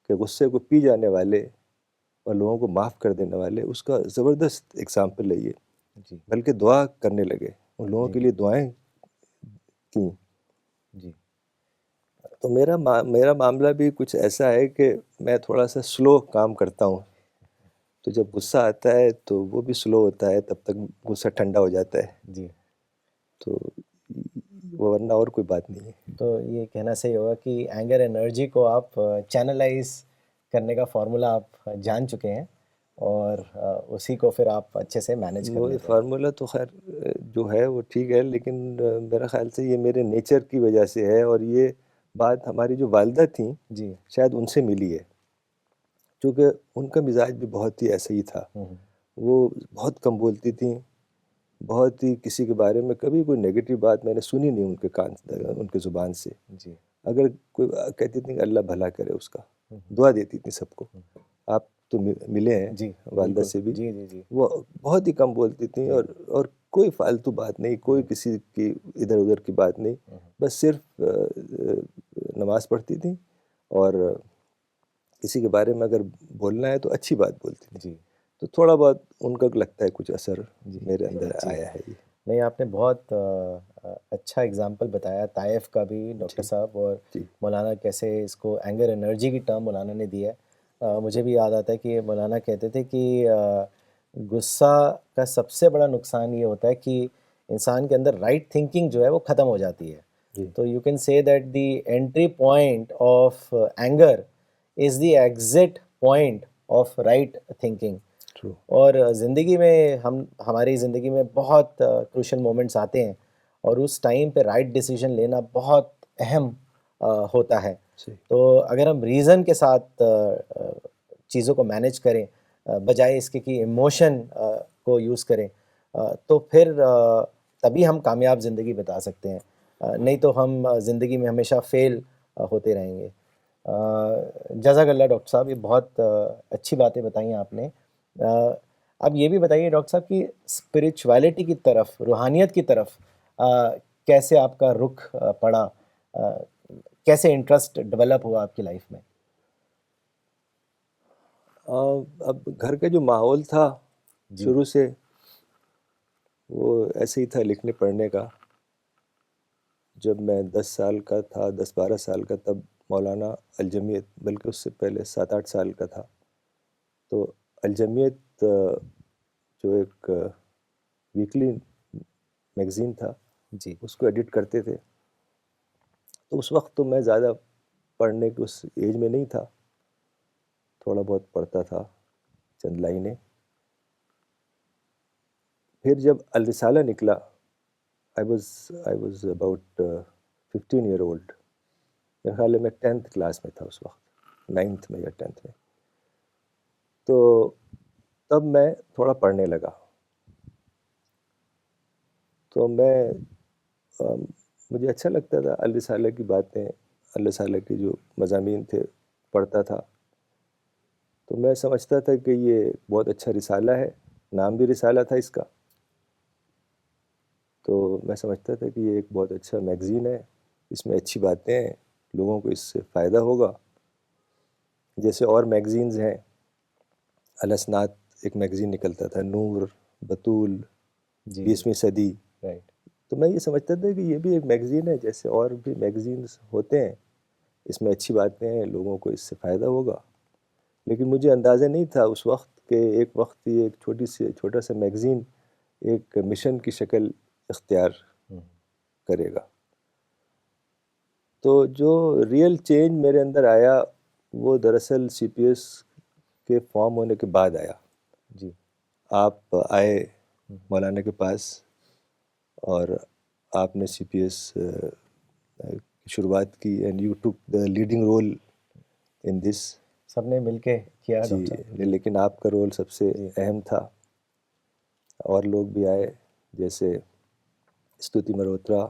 کہ غصے کو پی جانے والے اور لوگوں کو معاف کر دینے والے، اس کا زبردست اگزامپل ہے یہ. جی بلکہ دعا کرنے لگے، ان لوگوں جی کے لیے دعائیں کیں. جی تو میرا معاملہ بھی کچھ ایسا ہے کہ میں تھوڑا سا سلو کام کرتا ہوں. تو جب غصہ آتا ہے تو وہ بھی سلو ہوتا ہے، تب تک غصہ ٹھنڈا ہو جاتا ہے، جی، تو ورنہ اور کوئی بات نہیں ہے۔ تو یہ کہنا صحیح ہوگا کہ اینگر انرجی کو آپ چینلائز کرنے کا فارمولا آپ جان چکے ہیں، اور اسی کو پھر آپ اچھے سے مینیج کر وہ لیتے ہیں۔ فارمولا تو خیر جو ہے وہ ٹھیک ہے، لیکن میرا خیال سے یہ میرے نیچر کی وجہ سے ہے، اور یہ بات ہماری جو والدہ تھیں جی، شاید ان سے ملی ہے، کیونکہ ان کا مزاج بھی بہت ہی ایسا ہی تھا۔ ہوں، وہ بہت کم بولتی تھیں، بہت ہی کسی کے بارے میں کبھی کوئی نیگیٹو بات میں نے سنی نہیں ان کے زبان سے۔ جی، اگر کوئی کہتی تھیں کہ اللہ بھلا کرے اس کا، ہوں، دعا دیتی تھیں سب کو۔ آپ تو ملے ہیں جی، والدہ بالکل، سے بھی، جی، جی، جی، وہ بہت ہی کم بولتی تھیں، جی، اور کوئی فالتو بات نہیں، کوئی کسی کی ادھر ادھر کی بات نہیں، بس صرف نماز پڑھتی تھیں، اور کسی کے بارے میں اگر بولنا ہے تو اچھی بات بولتی تھیں۔ جی، تو تھوڑا بہت ان کا لگتا ہے کچھ اثر جی، میرے اندر جی، آیا ہے یہ۔ نہیں، آپ نے بہت اچھا اگزامپل بتایا طائف کا بھی ڈاکٹر جی صاحب، اور جی مولانا کیسے اس کو اینگر انرجی کی ٹرم مولانا نے دی ہے۔ مجھے بھی یاد آتا ہے کہ مولانا کہتے تھے کہ غصہ کا سب سے بڑا نقصان یہ ہوتا ہے کہ انسان کے اندر رائٹ تھنکنگ جو ہے وہ ختم ہو جاتی ہے۔ جی تو you can say that the entry point of anger is the exit point of right thinking. True. اور زندگی میں ہماری زندگی میں بہت کروشل مومنٹس آتے ہیں، اور اس ٹائم پہ رائٹ ڈیسیجن لینا بہت اہم ہوتا ہے۔ صحیح۔ تو اگر ہم ریزن کے ساتھ چیزوں کو مینیج کریں، بجائے اس کے کہ ایموشن کو یوز کریں، تو پھر تبھی ہم کامیاب زندگی بتا سکتے ہیں، نہیں تو ہم زندگی میں ہمیشہ فیل ہوتے رہیں گے۔ جزاک اللہ ڈاکٹر صاحب، یہ بہت اچھی باتیں بتائیں آپ نے۔ اب یہ بھی بتائیے ڈاکٹر صاحب کہ اسپرچویلٹی کی طرف، روحانیت کی طرف کیسے آپ کا رخ پڑا، کیسے انٹرسٹ ڈیولپ ہوا آپ کی لائف میں؟ اب گھر کا جو ماحول تھا جی، شروع سے وہ ایسے ہی تھا لکھنے پڑھنے کا۔ جب میں 10 سال کا تھا، 10 12 سال کا، تب مولانا الجمیت، بلکہ اس سے پہلے 7 8 سال کا تھا، تو الجمیت جو ایک ویکلی میگزین تھا جی، اس کو ایڈٹ کرتے تھے۔ تو اس وقت تو میں زیادہ پڑھنے کی اس ایج میں نہیں تھا، تھوڑا بہت پڑھتا تھا، چند لائنیں۔ پھر جب الرسالہ نکلا، I was about 15 year old، میرے خیال ہے میں 10th کلاس میں تھا اس وقت، 9th میں یا 10th میں۔ تو تب میں تھوڑا پڑھنے لگا، تو مجھے اچھا لگتا تھا الرسالہ کی باتیں، الرسالہ کے جو مضامین تھے پڑھتا تھا، تو میں سمجھتا تھا کہ یہ بہت اچھا رسالہ ہے، نام بھی رسالہ تھا اس کا، تو میں سمجھتا تھا کہ یہ ایک بہت اچھا میگزین ہے، اس میں اچھی باتیں ہیں، لوگوں کو اس سے فائدہ ہوگا۔ جیسے اور میگزینز ہیں، الاسناد ایک میگزین نکلتا تھا، نور، بطول، جی، 20ویں صدی، رائٹ، تو میں یہ سمجھتا تھا کہ یہ بھی ایک میگزین ہے جیسے اور بھی میگزینز ہوتے ہیں، اس میں اچھی باتیں ہیں، لوگوں کو اس سے فائدہ ہوگا۔ لیکن مجھے اندازہ نہیں تھا اس وقت کہ ایک وقت یہ ایک چھوٹا سا میگزین ایک مشن کی شکل اختیار کرے گا۔ تو جو ریئل چینج میرے اندر آیا وہ دراصل سی پی ایس کے فارم ہونے کے بعد آیا۔ جی، آپ آئے مولانا کے پاس اور آپ نے سی پی ایس کی شروعات کی، and you took the leading role in this. سب نے مل کے کیا جی، ڈاکٹر صاحب؟ جی، لیکن آپ کا رول سب سے جی، اہم تھا۔ اور لوگ بھی آئے جیسے استوتی ملہوترا،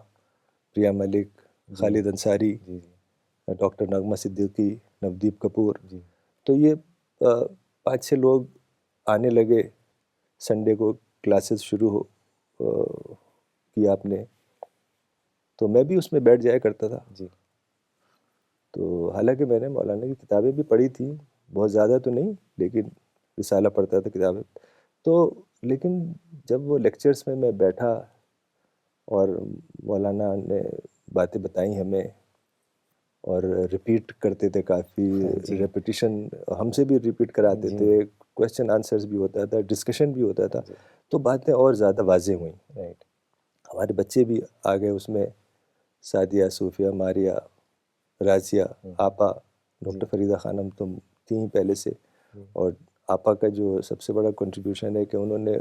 پریا ملک، خالد انصاری، جی، ڈاکٹر نغمہ صدیقی، نودیپ کپور۔ جی، تو یہ 5 6 لوگ آنے لگے۔ سنڈے کو کلاسز شروع کی آپ نے، تو میں بھی اس میں بیٹھ جایا کرتا تھا۔ جی، تو حالانکہ میں نے مولانا کی کتابیں بھی پڑھی تھیں، بہت زیادہ تو نہیں، لیکن رسالہ پڑھتا تھا، کتابیں تو، لیکن جب وہ لیکچرز میں بیٹھا اور مولانا نے باتیں بتائیں ہمیں، اور ریپیٹ کرتے تھے، کافی جی، ریپیٹیشن ہم سے بھی ریپیٹ کراتے جی، تھے، کویشچن آنسرز بھی ہوتا تھا, ڈسکشن بھی ہوتا تھا, جی تو باتیں اور زیادہ واضح ہوئیں. رائٹ. ہمارے بچے بھی آ گئے اس میں, سعدیہ, صوفیہ, ماریہ, رازیہ, آپا, ڈاکٹر فریدہ خانم تو تھیں ہی پہلے سے. اور آپا کا جو سب سے بڑا کنٹریبیوشن ہے کہ انہوں نے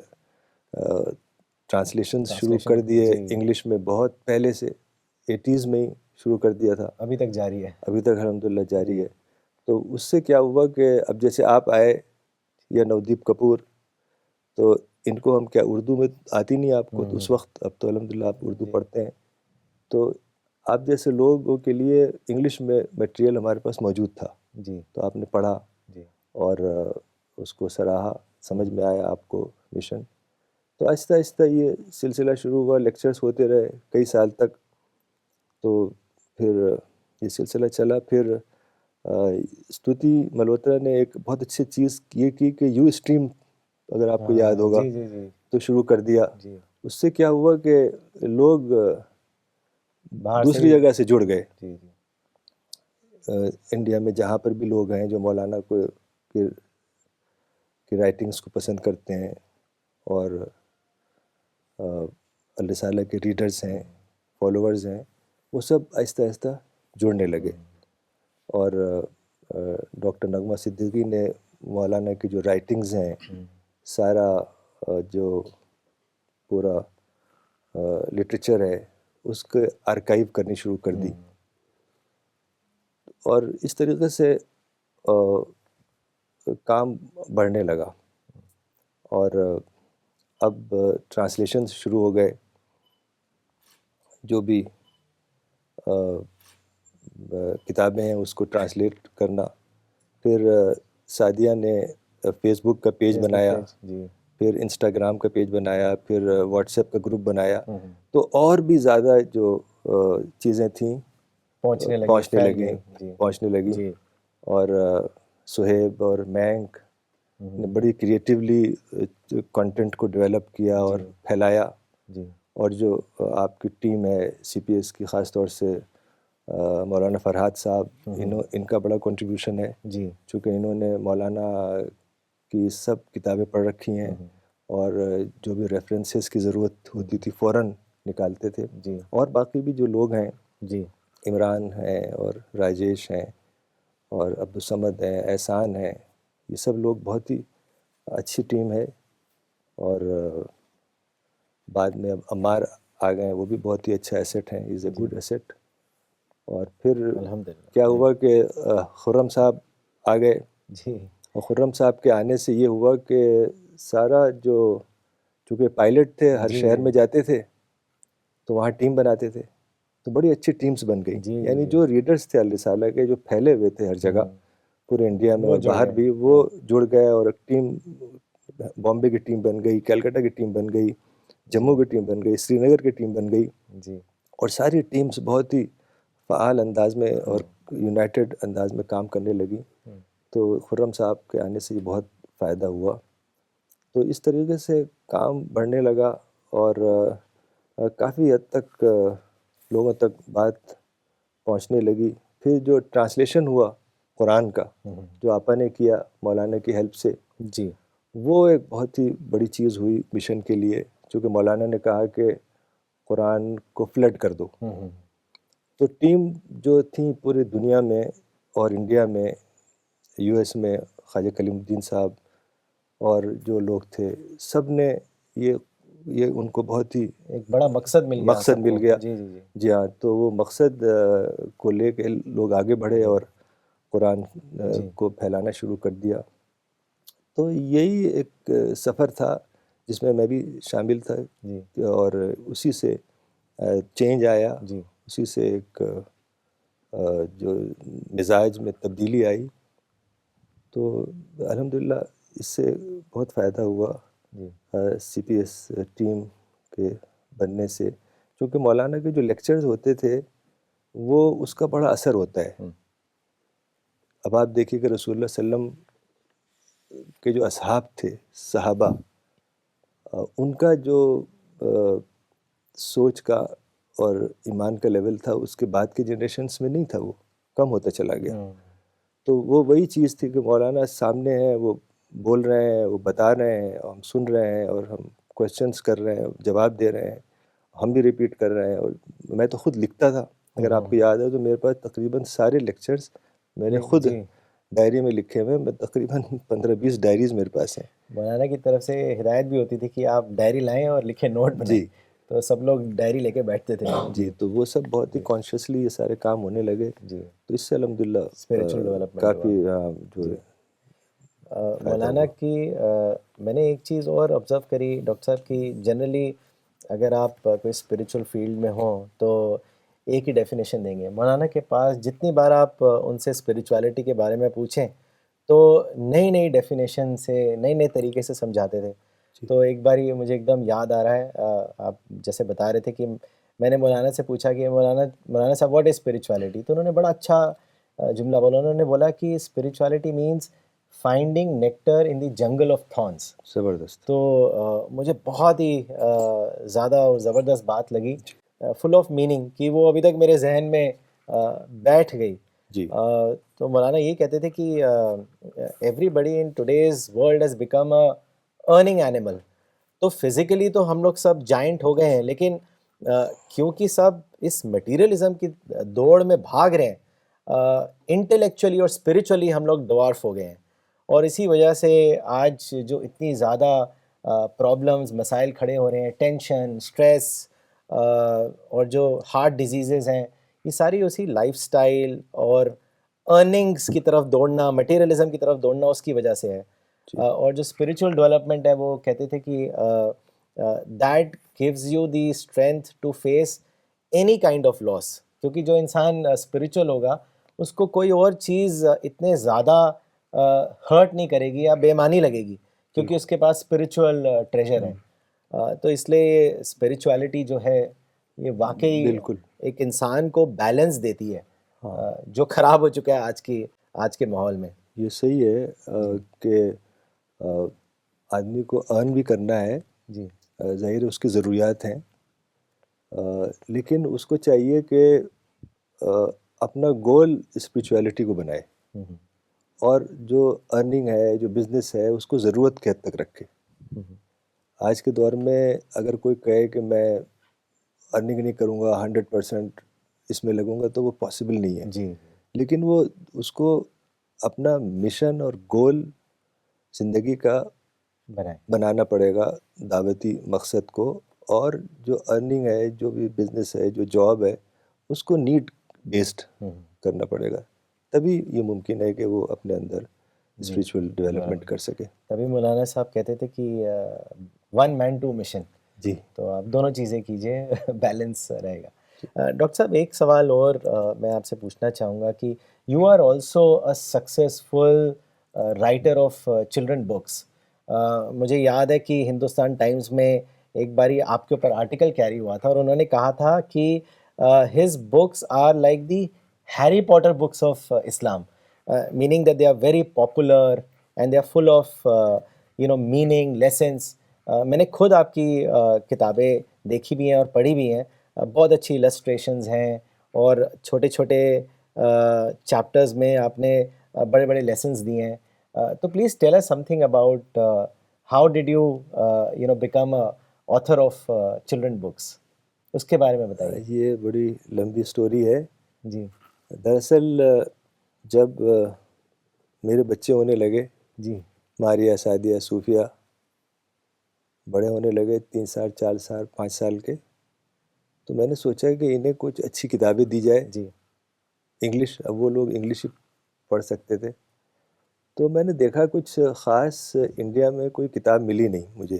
ٹرانسلیشن شروع کر دیے انگلش میں بہت پہلے سے, 80s میں ہی شروع کر دیا تھا, ابھی تک جاری ہے. ابھی تک الحمدللہ جاری ہے. تو اس سے کیا ہوا کہ اب جیسے آپ آئے یا نودیپ کپور, تو ان کو ہم کیا اردو میں آتی نہیں آپ کو, تو اس وقت اب تو الحمدللہ آپ اردو پڑھتے ہیں, تو آپ جیسے لوگوں کے لیے انگلش میں میٹیریل ہمارے پاس موجود تھا. جی تو آپ نے پڑھا جی اور اس کو سراہا, سمجھ میں آیا آپ کو مشن. تو آہستہ آہستہ یہ سلسلہ شروع ہوا, لیکچرز ہوتے رہے کئی سال تک. تو پھر یہ سلسلہ چلا. پھر استوتی ملہوترا نے ایک بہت اچھی چیز یہ کی کہ یو اسٹریم, اگر آپ کو یاد ہوگا, جی جی جی تو شروع کر دیا. جی. اس سے کیا ہوا کہ لوگ باہر سے دوسری جگہ سے جڑ گئے. جی جی انڈیا میں جہاں پر بھی لوگ ہیں جو مولانا کو کی رائٹنگس کو پسند کرتے ہیں, اور الرسالہ کے ریڈرز ہیں, فالوورز ہیں, وہ سب آہستہ آہستہ جڑنے لگے. اور ڈاکٹر نغمہ صدیقی نے مولانا کی جو رائٹنگز ہیں, سارا جو پورا لٹریچر ہے, اس کے آرکائیو کرنی شروع کر دی. اور اس طریقے سے کام بڑھنے لگا. اور اب ٹرانسلیشن شروع ہو گئے, جو بھی کتابیں ہیں اس کو ٹرانسلیٹ کرنا. پھر سعدیہ نے فیس بک کا پیج بنایا, جی پھر انسٹاگرام کا پیج بنایا, پھر واٹس ایپ کا گروپ بنایا. تو اور بھی زیادہ جو چیزیں تھیں پہنچنے لگیں. جی اور سہیب اور مینک نے بڑی کریٹیولی کنٹینٹ کو ڈیولپ کیا اور پھیلایا. جی اور جو آپ کی ٹیم ہے سی پی ایس کی, خاص طور سے مولانا فرحات صاحب, ان کا بڑا کنٹریبیوشن ہے. جی چونکہ انہوں نے مولانا کی سب کتابیں پڑھ رکھی ہیں, اور جو بھی ریفرنسز کی ضرورت ہوتی تھی فوراً نکالتے تھے. جی اور باقی بھی جو لوگ ہیں, جی عمران ہیں اور راجیش ہیں اور عبدالصمد ہیں, احسان ہیں, یہ سب لوگ بہت ہی اچھی ٹیم ہے. اور بعد میں اب عمار آ گئے ہیں, وہ بھی بہت ہی اچھا ایسٹ ہیں, از اے گڈ ایسٹ. اور پھر الحمدللہ. کیا ہوا کہ خرم صاحب آ گئے. جی اور خرم صاحب کے آنے سے یہ ہوا کہ سارا جو, چونکہ پائلٹ تھے, ہر شہر میں جاتے تھے تو وہاں ٹیم بناتے تھے, تو بڑی اچھی ٹیمز بن گئی. یعنی جو ریڈرز تھے الرسالہ کے, جو پھیلے ہوئے تھے ہر جگہ پورے انڈیا میں اور باہر بھی, وہ جڑ گئے. اور ایک ٹیم, بامبے کی ٹیم بن گئی, کلکتہ کی ٹیم بن گئی, جموں کی ٹیم بن گئی, سری نگر کی ٹیم بن گئی. جی اور ساری ٹیمز بہت ہی فعال انداز میں اور یونائٹڈ انداز میں کام کرنے لگی. تو خرم صاحب کے آنے سے یہ بہت فائدہ ہوا. تو اس طریقے سے کام بڑھنے لگا, اور کافی حد تک لوگوں تک بات پہنچنے لگی. پھر جو ٹرانسلیشن ہوا قرآن کا, جو آپا نے کیا مولانا کی ہیلپ سے, جی وہ ایک بہت ہی بڑی چیز ہوئی مشن کے لیے. چونکہ مولانا نے کہا کہ قرآن کو فلڈ کر دو. تو ٹیم جو تھیں پوری دنیا میں اور انڈیا میں, یو ایس میں, خواجہ کلیم الدین صاحب اور جو لوگ تھے, سب نے یہ ان کو بہت ہی ایک بڑا مقصد مل گیا. جی جی جی جی ہاں. تو وہ مقصد کو لے کے لوگ آگے بڑھے اور قرآن کو پھیلانا شروع کر دیا. تو یہی ایک سفر تھا جس میں بھی شامل تھا. اور اسی سے چینج آیا, اسی سے ایک جو مزاج میں تبدیلی آئی. تو الحمدللہ اس سے بہت فائدہ ہوا سی پی ایس ٹیم کے بننے سے. کیونکہ مولانا کے جو لیکچرز ہوتے تھے وہ اس کا بڑا اثر ہوتا ہے. اب آپ دیکھیے کہ رسول اللہ صلی اللہ علیہ وسلم کے جو اصحاب تھے, صحابہ, ان کا جو سوچ کا اور ایمان کا لیول تھا اس کے بعد کے جنریشنز میں نہیں تھا, وہ کم ہوتا چلا گیا. تو وہ وہی چیز تھی کہ مولانا سامنے ہیں, وہ بول رہے ہیں، وہ بتا رہے ہیں، ہم سن رہے ہیں، اور ہم کویشچنس کر رہے ہیں، جواب دے رہے ہیں، ہم بھی ریپیٹ کر رہے ہیں. اور میں تو خود لکھتا تھا، اگر آپ کو یاد ہے تو میرے پاس تقریباً سارے لیکچرز میں نے خود جی ڈائری میں لکھے ہوئے ہیں. میں تقریباً 15-20 ڈائریز میرے پاس ہیں. مولانا کی طرف سے ہدایت بھی ہوتی تھی کہ آپ ڈائری لائیں اور لکھیں، نوٹ بنائیں، جی تو سب لوگ ڈائری لے کے بیٹھتے تھے. جی، تو وہ سب بہت ہی کانشیسلی یہ سارے کام ہونے لگے. جی تو اس سے الحمدللہ اسپریچول ڈیولپمنٹ ہوا. کافی جو جی فائدہ مولانا ہوا. کی میں نے ایک چیز اور آبزرو کری ڈاکٹر صاحب کی، جنرلی اگر آپ کوئی اسپریچول فیلڈ میں ہوں تو ایک ہی ڈیفینیشن دیں گے. مولانا کے پاس جتنی بار آپ ان سے اسپریچولیٹی کے بارے میں پوچھیں تو نئی نئی ڈیفینیشن سے، نئے نئے طریقے سے سمجھاتے تھے. جی تو ایک بار یہ مجھے ایک دم یاد آ رہا ہے، آپ جیسے بتا رہے تھے کہ میں نے مولانا سے پوچھا کہ مولانا صاحب واٹ از اسپریچولیٹی، تو انہوں نے بڑا اچھا جملہ بولا. انہوں نے بولا کہ اسپریچولیٹی مینس فائنڈنگ نیکٹر ان دی جنگل آف تھارنس. زبردست. تو مجھے بہت ہی زیادہ زبردست بات لگی، فل آف میننگ، کہ وہ ابھی تک میرے ذہن میں بیٹھ گئی. جی تو مولانا یہ کہتے تھے کہ everybody in today's world has become a earning animal. تو فزیکلی تو ہم لوگ سب جائنٹ ہو گئے ہیں، لیکن کیونکہ سب اس مٹیریلزم کی دوڑ میں بھاگ رہے ہیں، انٹلیکچولی اور اسپریچولی ہم لوگ ڈوارف ہو گئے ہیں. اور اسی وجہ سے آج جو اتنی زیادہ پرابلمز، مسائل کھڑے ہو رہے ہیں، ٹینشن، اسٹریس، اور جو ہارٹ ڈیزیزز ہیں، یہ ساری اسی لائف سٹائل اور ارننگز کی طرف دوڑنا، مٹیریلزم کی طرف دوڑنا، اس کی وجہ سے ہے. جی اور جو اسپریچول ڈیولپمنٹ ہے وہ کہتے تھے کہ that gives you the strength to face any kind of loss. کیونکہ جو انسان اسپریچول ہوگا اس کو کوئی اور چیز اتنے زیادہ ہرٹ نہیں کرے گی یا بے معنی لگے گی، کیونکہ اس کے پاس اسپریچول ٹریجر ہے. تو اس لیے اسپریچولیٹی جو ہے یہ واقعی بالکل. ایک انسان کو بیلنس دیتی ہے، ہاں جو خراب ہو چکا ہے آج کے ماحول میں. یہ صحیح ہے جی کہ آدمی کو ارن بھی کرنا ہے، جی ظاہر ہے اس کی ضروریات ہیں، لیکن اس کو چاہیے کہ اپنا گول اسپریچولیٹی کو بنائے، اور جو ارننگ ہے، جو بزنس ہے، اس کو ضرورت کے حد تک رکھے. آج کے دور میں اگر کوئی کہے کہ میں ارننگ نہیں کروں گا، 100% اس میں لگوں گا، تو وہ پاسبل نہیں ہے. جی لیکن وہ اس کو اپنا مشن اور گول زندگی کا بنائیں. بنانا پڑے گا، دعوتی مقصد کو. اور جو ارننگ ہے، جو بھی بزنس ہے، جو جاب ہے، اس کو نیڈ بیسڈ کرنا پڑے گا. تبھی یہ ممکن ہے کہ وہ اپنے اندر جی اسپریچول ڈیولپمنٹ کر سکے. تبھی مولانا صاحب کہتے تھے کہ ون مین ٹو مشن. جی تو آپ دونوں چیزیں کیجئے، بیلنس رہے گا. ڈاکٹر صاحب ایک سوال اور میں آپ سے پوچھنا چاہوں گا کہ you are also a successful writer of children books. مجھے یاد ہے کہ ہندوستان ٹائمز میں ایک باری آپ کے اوپر آرٹیکل کیری ہوا تھا، اور انہوں نے کہا تھا کہ his books are like the Harry Potter books of Islam, meaning that they are very popular and they are full of meaning, lessons. میں نے خود آپ کی کتابیں دیکھی بھی ہیں اور پڑھی بھی ہیں. بہت اچھی السٹریشنز ہیں، اور چھوٹے چھوٹے چیپٹرز میں آپ نے بڑے بڑے لیسنز دیے ہیں. تو please tell us something about how did you become a author of children books. اس کے بارے میں بتائیے. یہ بڑی لمبی سٹوری ہے. جی دراصل جب میرے بچے ہونے لگے، جی ماریہ، سعدیہ، صوفیہ بڑے ہونے لگے، 3 سال، 4 سال، 5 سال کے، تو میں نے سوچا کہ انہیں کچھ اچھی کتابیں دی جائے. جی انگلش، اب وہ لوگ انگلش ہی پڑھ سکتے تھے. تو میں نے دیکھا کچھ خاص انڈیا میں کوئی کتاب ملی نہیں مجھے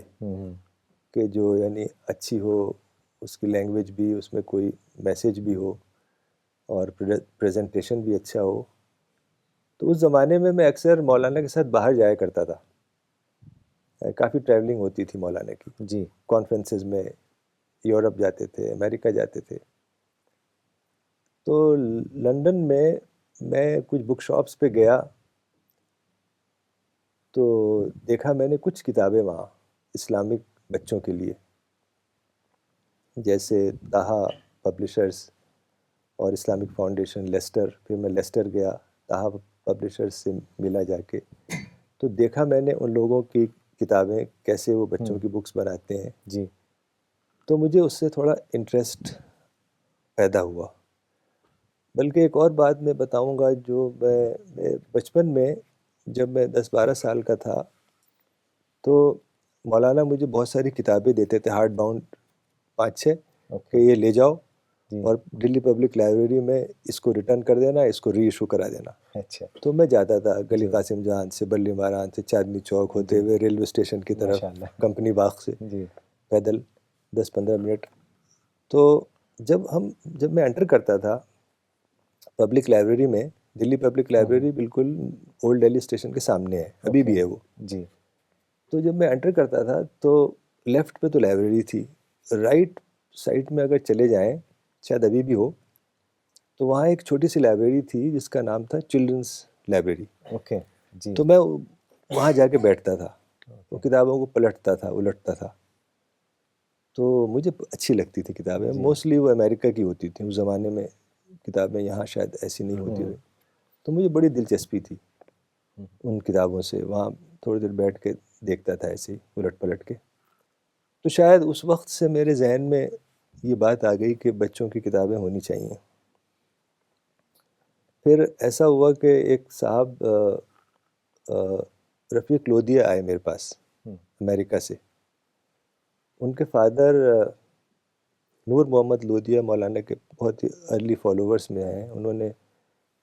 کہ جو یعنی اچھی ہو، اس کی لینگویج بھی، اس میں کوئی میسیج بھی ہو، اور پریزنٹیشن بھی اچھا ہو. تو اس زمانے میں اکثر مولانا کے ساتھ باہر جایا کرتا تھا. کافی ٹریولنگ ہوتی تھی مولانا کی، جی کانفرنسز میں یورپ جاتے تھے، امریکہ جاتے تھے. تو لندن میں کچھ بک شاپس پہ گیا تو دیکھا میں نے کچھ کتابیں وہاں اسلامک بچوں کے لیے، جیسے طہا پبلشرز اور اسلامک فاؤنڈیشن لیسٹر. پھر میں لیسٹر گیا، طہا پبلشرز سے ملا جا کے. تو دیکھا میں نے ان لوگوں کی کتابیں کیسے وہ بچوں کی بکس بناتے ہیں، جی تو مجھے اس سے تھوڑا انٹرسٹ پیدا ہوا. بلکہ ایک اور بات میں بتاؤں گا، جو میں بچپن میں جب میں 10-12 سال کا تھا تو مولانا مجھے بہت ساری کتابیں دیتے تھے، ہارڈ باؤنڈ 5-6، کہ اوکے یہ لے جاؤ جی اور دلی پبلک لائبریری میں اس کو ریٹرن کر دینا، اس کو ری ایشو کرا دینا. اچھا تو میں جاتا تھا گلی جی قاسم جان سے، بلی ماران سے، چاندنی چوک ہوتے جی ہوئے ریلوے اسٹیشن کی طرف، ماشاء اللہ کمپنی باغ سے جی پیدل 10-15 منٹ. تو جب میں انٹر کرتا تھا پبلک لائبریری میں، دلی پبلک لائبریری بالکل اولڈ دہلی اسٹیشن کے سامنے ہے، ابھی اوکے بھی ہے وہ. جی تو جب میں انٹر کرتا تھا تو لیفٹ پہ تو لائبریری تھی، رائٹ سائڈ میں اگر چلے جائیں، شاید ابھی بھی ہو، تو وہاں ایک چھوٹی سی لائبریری تھی جس کا نام تھا چلڈرنس لائبریری. اوکے جی تو میں وہاں جا کے بیٹھتا تھا، وہ اوکے کتابوں کو پلٹتا تھا، الٹتا تھا. تو مجھے اچھی لگتی تھی کتابیں، جی موسٹلی وہ امریکہ کی ہوتی تھیں اس زمانے میں، کتابیں یہاں شاید ایسی نہیں ہوتی ہوئی. تو مجھے بڑی دلچسپی تھی ان کتابوں سے، وہاں تھوڑی دیر بیٹھ کے دیکھتا تھا ایسے ہی الٹ پلٹ کے. تو شاید اس وقت سے میرے ذہن میں یہ بات آ گئی کہ بچوں کی کتابیں ہونی چاہیے. پھر ایسا ہوا کہ ایک صاحب رفیق لودھیہ آئے میرے پاس امریکہ سے. ان کے فادر نور محمد لودھیہ مولانا کے بہت ہی ارلی فالوورس میں ہیں. انہوں نے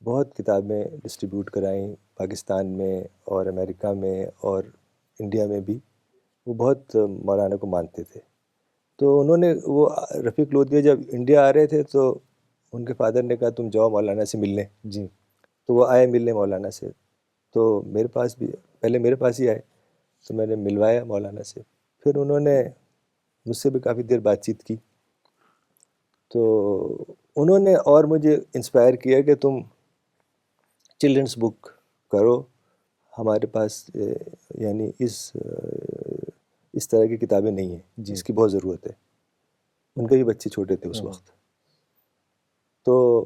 بہت کتابیں ڈسٹریبیوٹ کرائیں پاکستان میں اور امریکہ میں اور انڈیا میں بھی. وہ بہت مولانا کو مانتے تھے. تو انہوں نے وہ رفیق لودھیہ جب انڈیا آ رہے تھے تو ان کے فادر نے کہا تم جاؤ مولانا سے ملنے. جی تو وہ آئے ملنے مولانا سے. تو میرے پاس بھی پہلے میرے پاس ہی آئے، تو میں نے ملوایا مولانا سے. پھر انہوں نے مجھ سے بھی کافی دیر بات چیت کی. تو انہوں نے اور مجھے انسپائر کیا کہ تم چلڈرنس بک کرو، ہمارے پاس یعنی اس طرح کی کتابیں نہیں ہیں، جی اس کی بہت ضرورت ہے. ان کے بھی بچے چھوٹے تھے اس وقت. تو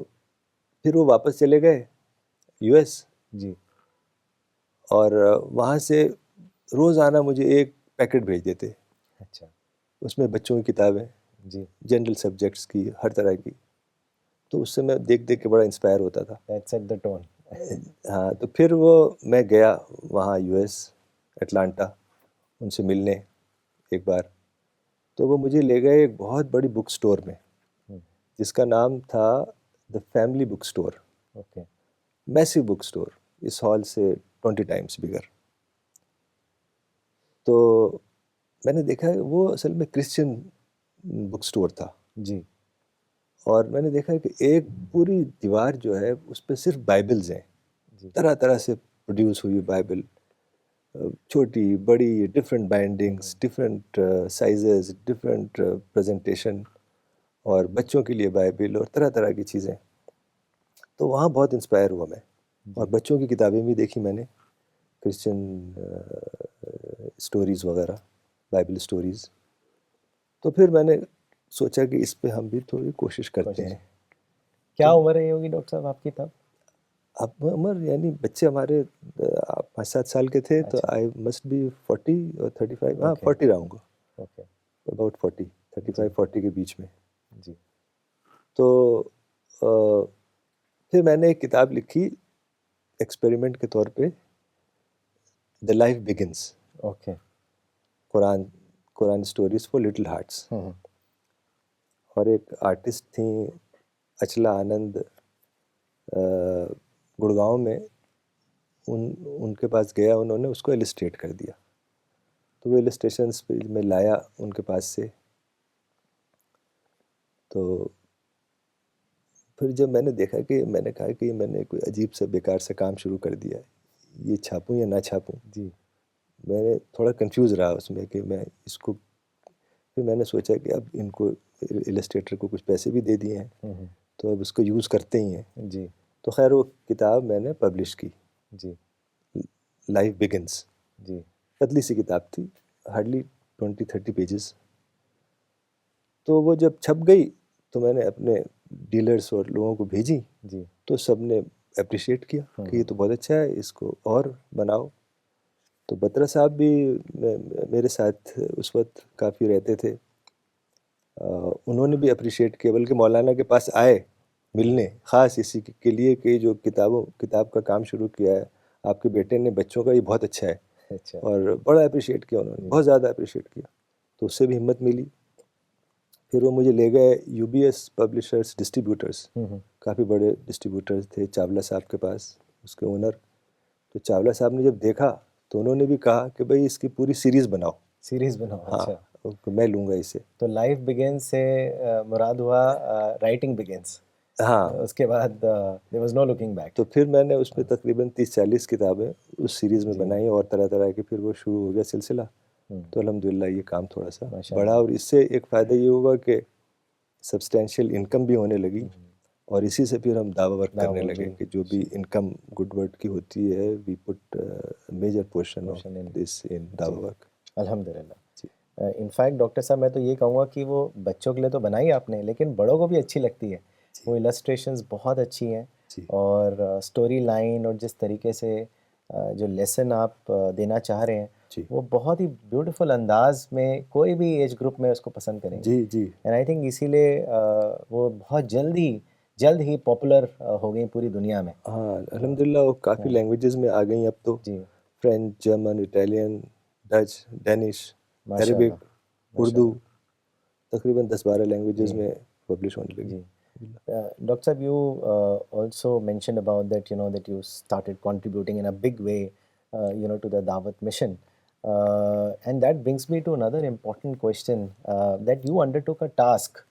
پھر وہ واپس چلے گئے یو ایس، جی اور وہاں سے روزانہ مجھے ایک پیکٹ بھیج دیتے، اچھا اس میں بچوں کی کتابیں، جی جنرل سبجیکٹس کی، ہر طرح کی. تو اس سے میں دیکھ دیکھ کے بڑا انسپائر ہوتا تھا. That set the tone. ہاں، تو پھر میں گیا وہاں یو ایس اٹلانٹا ان سے ملنے ایک بار. تو وہ مجھے لے گئے ایک بہت بڑی بک سٹور میں جس کا نام تھا the family book store. Okay میسو بک سٹور، اس ہال سے 20 ٹائمس بگر. تو میں نے دیکھا وہ اصل میں کرسچن بک سٹور تھا. جی اور میں نے دیکھا کہ ایک پوری دیوار جو ہے اس پہ صرف بائبلز ہیں، جی طرح طرح سے پروڈیوس ہوئی بائبل، چھوٹی بڑی، different bindings, different sizes, different presentation, اور بچوں کے لیے بائبل اور طرح طرح کی چیزیں. تو وہاں بہت انسپائر ہوا میں، اور بچوں کی کتابیں بھی دیکھی میں نے، کرسچن اسٹوریز وغیرہ، بائبل اسٹوریز. تو پھر میں نے سوچا کہ اس پہ ہم بھی تھوڑی کوشش کرتے ہیں. کیا عمر رہی ہوگی ڈاکٹر صاحب آپ کی تب؟ اب عمر یعنی بچے ہمارے 5-7 سال کے تھے، تو اچھا آئی مسٹ بی 40 اور 35، ہاں اوکے 40 رہوں گا، اوکے اباؤٹ 40، 35-40 کے بیچ میں. جی تو پھر میں نے ایک کتاب لکھی ایکسپیریمنٹ کے طور پہ، the life begins, okay Quran stories for little hearts. اور ایک آرٹسٹ تھیں اچلا آنند گڑگاؤں میں، ان کے پاس گیا، انہوں نے اس کو السٹریٹ کر دیا. تو وہ السٹریشنس پہ میں لایا ان کے پاس سے. تو پھر جب میں نے دیکھا کہ میں نے کہا کہ میں نے کوئی عجیب سا بیکار سے کام شروع کر دیا ہے، یہ چھاپوں یا نہ چھاپوں. جی میں نے تھوڑا کنفیوز رہا اس میں کہ میں اس کو، پھر میں نے سوچا کہ اب ان کو السٹریٹر کو کچھ پیسے بھی دے دیے ہیں تو اب اس کو یوز کرتے ہی ہیں. جی تو خیر وہ کتاب میں نے پبلش کی، جی لائف بگنس. جی پتلی سی کتاب تھی، ہارڈلی 20-30 پیجز. تو وہ جب چھپ گئی تو میں نے اپنے ڈیلرز اور لوگوں کو بھیجی، جی تو سب نے اپریشیٹ کیا کہ یہ تو بہت اچھا ہے، اس کو اور بناؤ. تو بترا صاحب بھی میرے ساتھ اس وقت کافی رہتے تھے. انہوں نے بھی اپریشیٹ کیا، بلکہ مولانا کے پاس آئے ملنے خاص اسی کے لیے کہ جو کتاب کا کام شروع کیا ہے آپ کے بیٹے نے بچوں کا، یہ بہت اچھا ہے. اچھا. اور بڑا اپریشیٹ کیا انہوں نے، بہت زیادہ اپریشیٹ کیا. تو اس سے بھی ہمت ملی. پھر وہ مجھے لے گئے U B S publishers distributors, کافی بڑے ڈسٹریبیوٹرز تھے چاولہ صاحب کے پاس، اس کے اونر. تو چاولہ صاحب نے جب دیکھا تو انہوں نے بھی کہا کہ بھائی اس کی پوری سیریز بناؤ. سیریز بناؤ. ہاں اچھا. میں لوں گا اسے. تو لائف بگنس سے مراد ہوا رائٹنگ بگنس. ہاں اس کے بعد there was no looking back. تو پھر میں نے اس میں تقریباً 30-40 کتابیں اس سیریز میں بنائی، اور طرح طرح کے. پھر وہ شروع ہو گیا سلسلہ. تو الحمدللہ یہ کام تھوڑا سا بڑھا، اور اس سے ایک فائدہ یہ ہوا کہ سبسٹینشیل انکم بھی ہونے لگی. اور اسی سے پھر ہم دعوی ورک کرنے لگے کہ جو بھی انکم گڈ ورڈ کی ہوتی ہے وی پٹ میجر پورشن آف دس ان دعوی ورک. الحمدللہ. انفیکٹ ڈاکٹر صاحب میں تو یہ کہوں گا کہ وہ بچوں کے لیے تو بنائی آپ نے، لیکن بڑوں کو بھی اچھی لگتی ہے. وہ السٹریشنز بہت اچھی ہیں، اور اسٹوری لائن اور جس طریقے سے جو لیسن آپ دینا چاہ رہے ہیں وہ بہت ہی بیوٹیفل انداز میں کوئی بھی ایج گروپ میں اس کو پسند کریں گے. اینڈ آئی تھنک اسی لیے وہ بہت جلد ہی پاپولر ہو گئی پوری دنیا میں. ہاں الحمدللہ وہ کافی لینگویجز میں آ گئیں اب تو. French, German, Italian, Dutch, Danish, Arabic, Urdu, تقریباً 10-12 لینگویجز میں پبلش ہونے لگی. Dr. Saab, you also mentioned about that, that you started contributing in a big way, to the Dawat mission. And that brings me to another important question, that you undertook a task,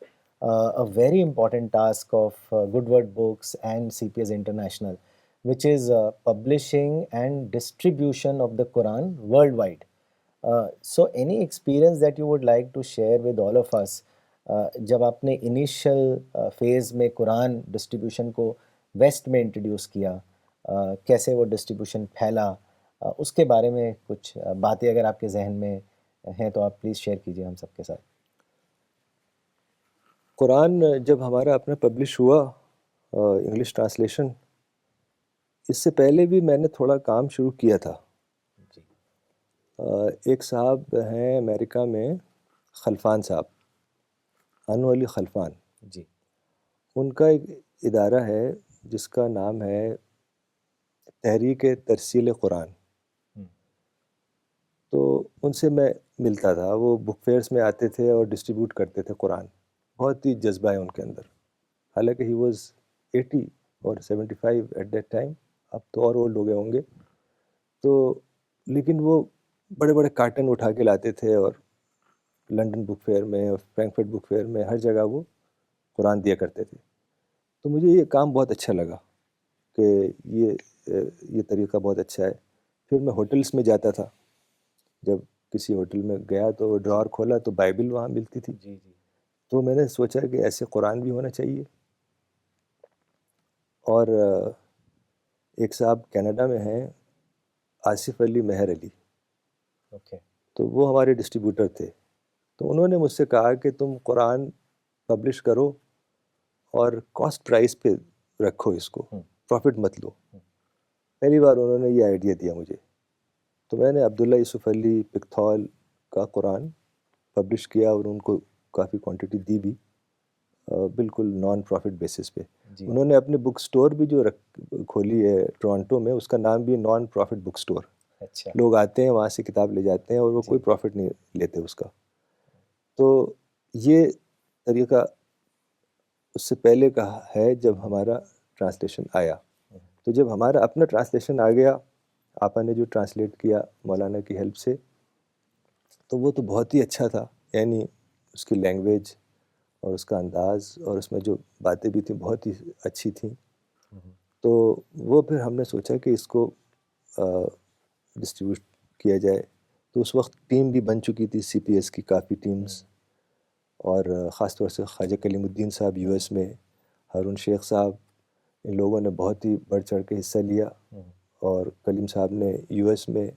a very important task of Good Word Books and CPS International, which is publishing and distribution of the Quran worldwide. So any experience that you would like to share with all of us, جب آپ نے initial phase میں قرآن distribution کو waste میں introduce کیا، کیسے وہ distribution پھیلا، اس کے بارے میں کچھ باتیں اگر آپ کے ذہن میں ہیں تو آپ پلیز شیئر کیجیے ہم سب کے ساتھ. قرآن جب ہمارا اپنا پبلش ہوا انگلش ٹرانسلیشن، اس سے پہلے بھی میں نے تھوڑا کام شروع کیا تھا. ایک صاحب ہیں امریکہ میں، خلفان صاحب، انو علی خلفان. ان کا ایک ادارہ ہے جس کا نام ہے تحریک ترسیل قرآن. تو ان سے میں ملتا تھا، وہ بک فیئرس میں آتے تھے اور ڈسٹریبیوٹ کرتے تھے قرآن. بہت ہی جذبہ ہے ان کے اندر، حالانکہ ہی واز 80 اور 75 ایٹ دیٹ ٹائم، اب تو اور اولڈ ہو گئے ہوں گے. تو لیکن وہ بڑے بڑے کارٹن اٹھا کے لاتے تھے، اور لنڈن بک فیئر میں اور فرینکفرٹ بک فیئر میں ہر جگہ وہ قرآن دیا کرتے تھے. تو مجھے یہ کام بہت اچھا لگا کہ یہ طریقہ بہت اچھا ہے. پھر میں ہوٹلس میں جاتا تھا، جب کسی ہوٹل میں گیا تو ڈراور کھولا تو بائبل وہاں ملتی تھی. تو میں نے سوچا کہ ایسے قرآن بھی ہونا چاہیے. اور ایک صاحب کینیڈا میں ہیں، آصف علی مہر علی، تو وہ ہمارے ڈسٹریبیوٹر تھے. تو انہوں نے مجھ سے کہا کہ تم قرآن پبلش کرو اور کاسٹ پرائس پہ رکھو، اس کو پروفٹ مت لو. پہلی بار انہوں نے یہ آئیڈیا دیا مجھے. تو میں نے عبداللہ یوسف علی پکتھول کا قرآن پبلش کیا، اور ان کو کافی کوانٹٹی دی بھی، بالکل نان پروفٹ بیسس پہ. انہوں نے اپنے بک سٹور بھی جو کھولی ہے ٹورانٹو میں، اس کا نام بھی نان پروفٹ بک سٹور. لوگ آتے ہیں وہاں سے کتاب لے جاتے ہیں، اور وہ کوئی پروفٹ نہیں لیتے اس کا. تو یہ طریقہ اس سے پہلے کا ہے جب ہمارا ٹرانسلیشن آیا. تو جب ہمارا اپنا ٹرانسلیشن آ گیا، آپا نے جو ٹرانسلیٹ کیا مولانا کی ہیلپ سے، تو وہ تو بہت ہی اچھا تھا. یعنی اس کی لینگویج اور اس کا انداز اور اس میں جو باتیں بھی تھیں بہت ہی اچھی تھیں. تو وہ پھر ہم نے سوچا کہ اس کو ڈسٹریبیوٹ کیا جائے. تو اس وقت ٹیم بھی بن چکی تھی، سی پی ایس کی کافی ٹیمز، اور خاص طور سے خواجہ کلیم الدین صاحب یو ایس میں، ہارون شیخ صاحب، ان لوگوں نے بہت ہی بڑھ چڑھ کے حصہ لیا. اور کلیم صاحب نے یو ایس میں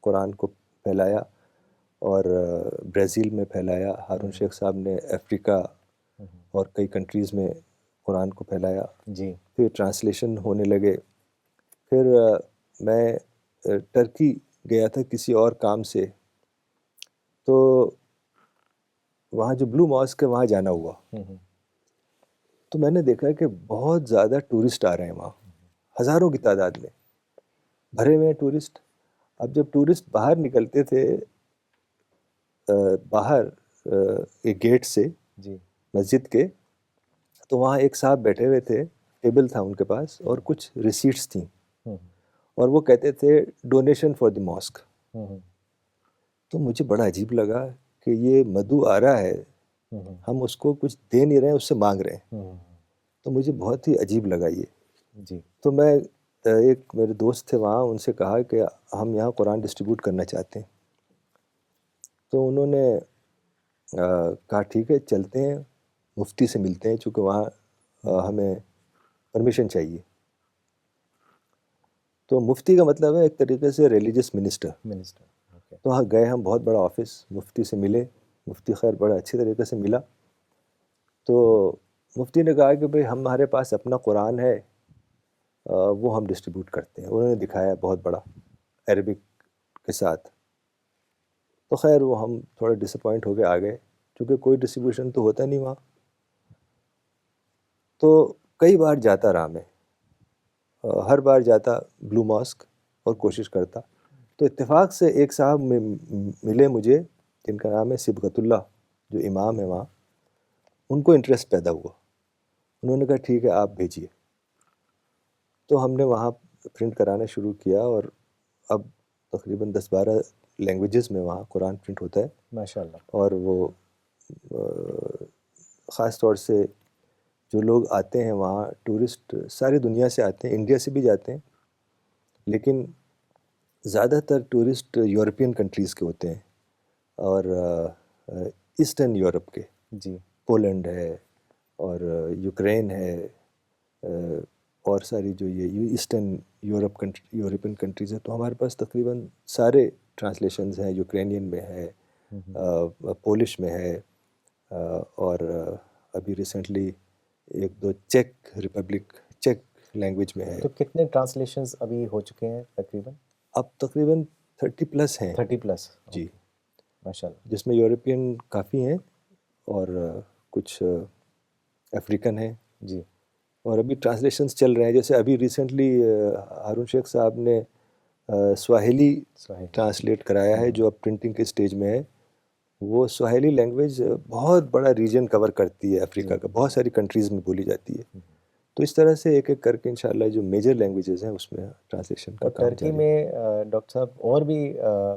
قرآن کو پھیلایا، اور برازیل میں پھیلایا. ہارون شیخ صاحب نے افریقہ اور کئی کنٹریز میں قرآن کو پھیلایا. پھر ٹرانسلیشن ہونے لگے. پھر میں ٹرکی گیا تھا کسی اور کام سے، تو وہاں جو بلو ماسک ہے وہاں جانا ہوا، تو میں نے دیکھا کہ بہت زیادہ ٹورسٹ آ رہے ہیں وہاں، ہزاروں کی تعداد میں بھرے ہوئے ہیں ٹورسٹ۔ اب جب ٹورسٹ باہر نکلتے تھے باہر ایک گیٹ سے جی مسجد کے، تو وہاں ایک صاحب بیٹھے ہوئے تھے، ٹیبل تھا ان کے پاس اور کچھ ریسیٹس تھیں، اور وہ کہتے تھے ڈونیشن فار دی ماسک۔ تو مجھے بڑا عجیب لگا کہ یہ مدعو آ رہا ہے، ہم اس کو کچھ دے نہیں رہے ہیں، اس سے مانگ رہے ہیں، تو مجھے بہت ہی عجیب لگا یہ۔ جی تو میں ایک میرے دوست تھے وہاں، ان سے کہا کہ ہم یہاں قرآن ڈسٹریبیوٹ کرنا چاہتے ہیں، تو انہوں نے کہا ٹھیک ہے چلتے ہیں، مفتی سے ملتے ہیں، چونکہ وہاں ہمیں پرمیشن چاہیے۔ تو مفتی کا مطلب ہے ایک طریقے سے ریلیجس منسٹر۔ تو وہاں گئے ہم، بہت بڑا آفس، مفتی سے ملے، مفتی خیر بڑا اچھی طریقے سے ملا۔ تو مفتی نے کہا کہ بھئی ہمارے پاس اپنا قرآن ہے، وہ ہم ڈسٹریبیوٹ کرتے ہیں۔ انہوں نے دکھایا بہت بڑا عربک کے ساتھ۔ تو خیر وہ ہم تھوڑے ڈس اپوائنٹ ہو کے آ گئے، کیونکہ کوئی ڈسٹریبیوشن تو ہوتا نہیں وہاں۔ تو کئی بار جاتا رہا میں، ہر بار جاتا بلو ماسک اور کوشش کرتا۔ تو اتفاق سے ایک صاحب ملے مجھے جن کا نام ہے صبغت اللہ، جو امام ہے وہاں، ان کو انٹرسٹ پیدا ہوا، انہوں نے کہا ٹھیک ہے آپ بھیجیے۔ تو ہم نے وہاں پرنٹ کرانا شروع کیا، اور اب تقریباً 10-12 لینگویجز میں وہاں قرآن پرنٹ ہوتا ہے ماشاء اللہ۔ اور وہ خاص طور سے جو لوگ آتے ہیں وہاں ٹورسٹ ساری دنیا سے آتے ہیں، انڈیا سے بھی جاتے ہیں، لیکن زیادہ تر ٹورسٹ یورپین کنٹریز کے ہوتے ہیں اور ایسٹرن یورپ کے، جی پولینڈ ہے اور یوکرین ہے، اور ساری جو یہ ایسٹرن یورپین کنٹریز ہیں۔ تو ہمارے پاس تقریباً سارے ٹرانسلیشنز ہیں، یوکرینین میں ہے، پولش میں ہے، اور ابھی ریسنٹلی ایک دو چیک ریپبلک، چیک لینگویج میں ہے۔ تو کتنے ٹرانسلیشنز ابھی ہو چکے ہیں تقریباً؟ اب تقریباً 30+ ہیں 30+، جی، ماشاء اللہ۔ جس میں یورپین کافی ہیں اور کچھ افریقن ہیں، جی اور ابھی ٹرانسلیشنز چل رہے ہیں۔ جیسے ابھی ریسنٹلی ہارون شیخ صاحب نے سواحلی ٹرانسلیٹ کرایا ہے، جو اب پرنٹنگ کے سٹیج میں ہے۔ وہ سواحلی لینگویج بہت بڑا ریجن کور کرتی ہے افریقہ کا، بہت ساری کنٹریز میں بولی جاتی ہے۔ تو اس طرح سے ایک ایک کر کے انشاءاللہ جو میجر لینگویجز ہیں اس میں ٹرانسلیشن کا اور کام ترکی جاری ہے۔ میں ڈاکٹر صاحب اور بھی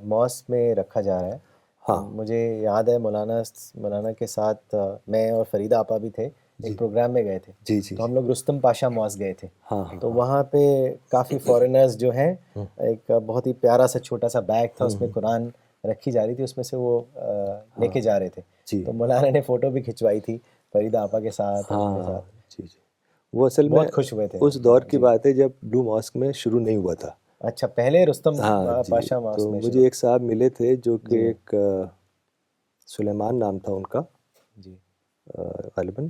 ماسک میں رکھا جا رہا ہے۔ ہاں مجھے یاد ہے مولانا کے ساتھ میں اور فریدہ آپا بھی تھے، جی ایک پروگرام میں گئے تھے، جی جی تو ہم لوگ رستم پاشا ماسک گئے تھے۔ ہاں تو وہاں پہ کافی فارینرز جو ہیں، ایک بہت ہی پیارا سا چھوٹا سا بیگ تھا، اس میں قرآن رکھی جا رہی تھی، اس میں سے وہ لے کے جا رہے تھے۔ جی تو مولانا نے فوٹو بھی کھنچوائی تھی فریدہ آپا کے ساتھ اور میرے ہاں ساتھ، جی جی، وہ اصل میں بہت خوش ہوئے تھے۔ اس دور کی جی بات ہے جب بلو ماسک میں شروع نہیں ہوا تھا۔ اچھا، پہلے رستم ہاں جی، پاشا ماسک تو میں مجھے شروع۔ ایک صاحب ملے تھے جو کہ جی ایک سلیمان نام تھا ان کا جی غالباً،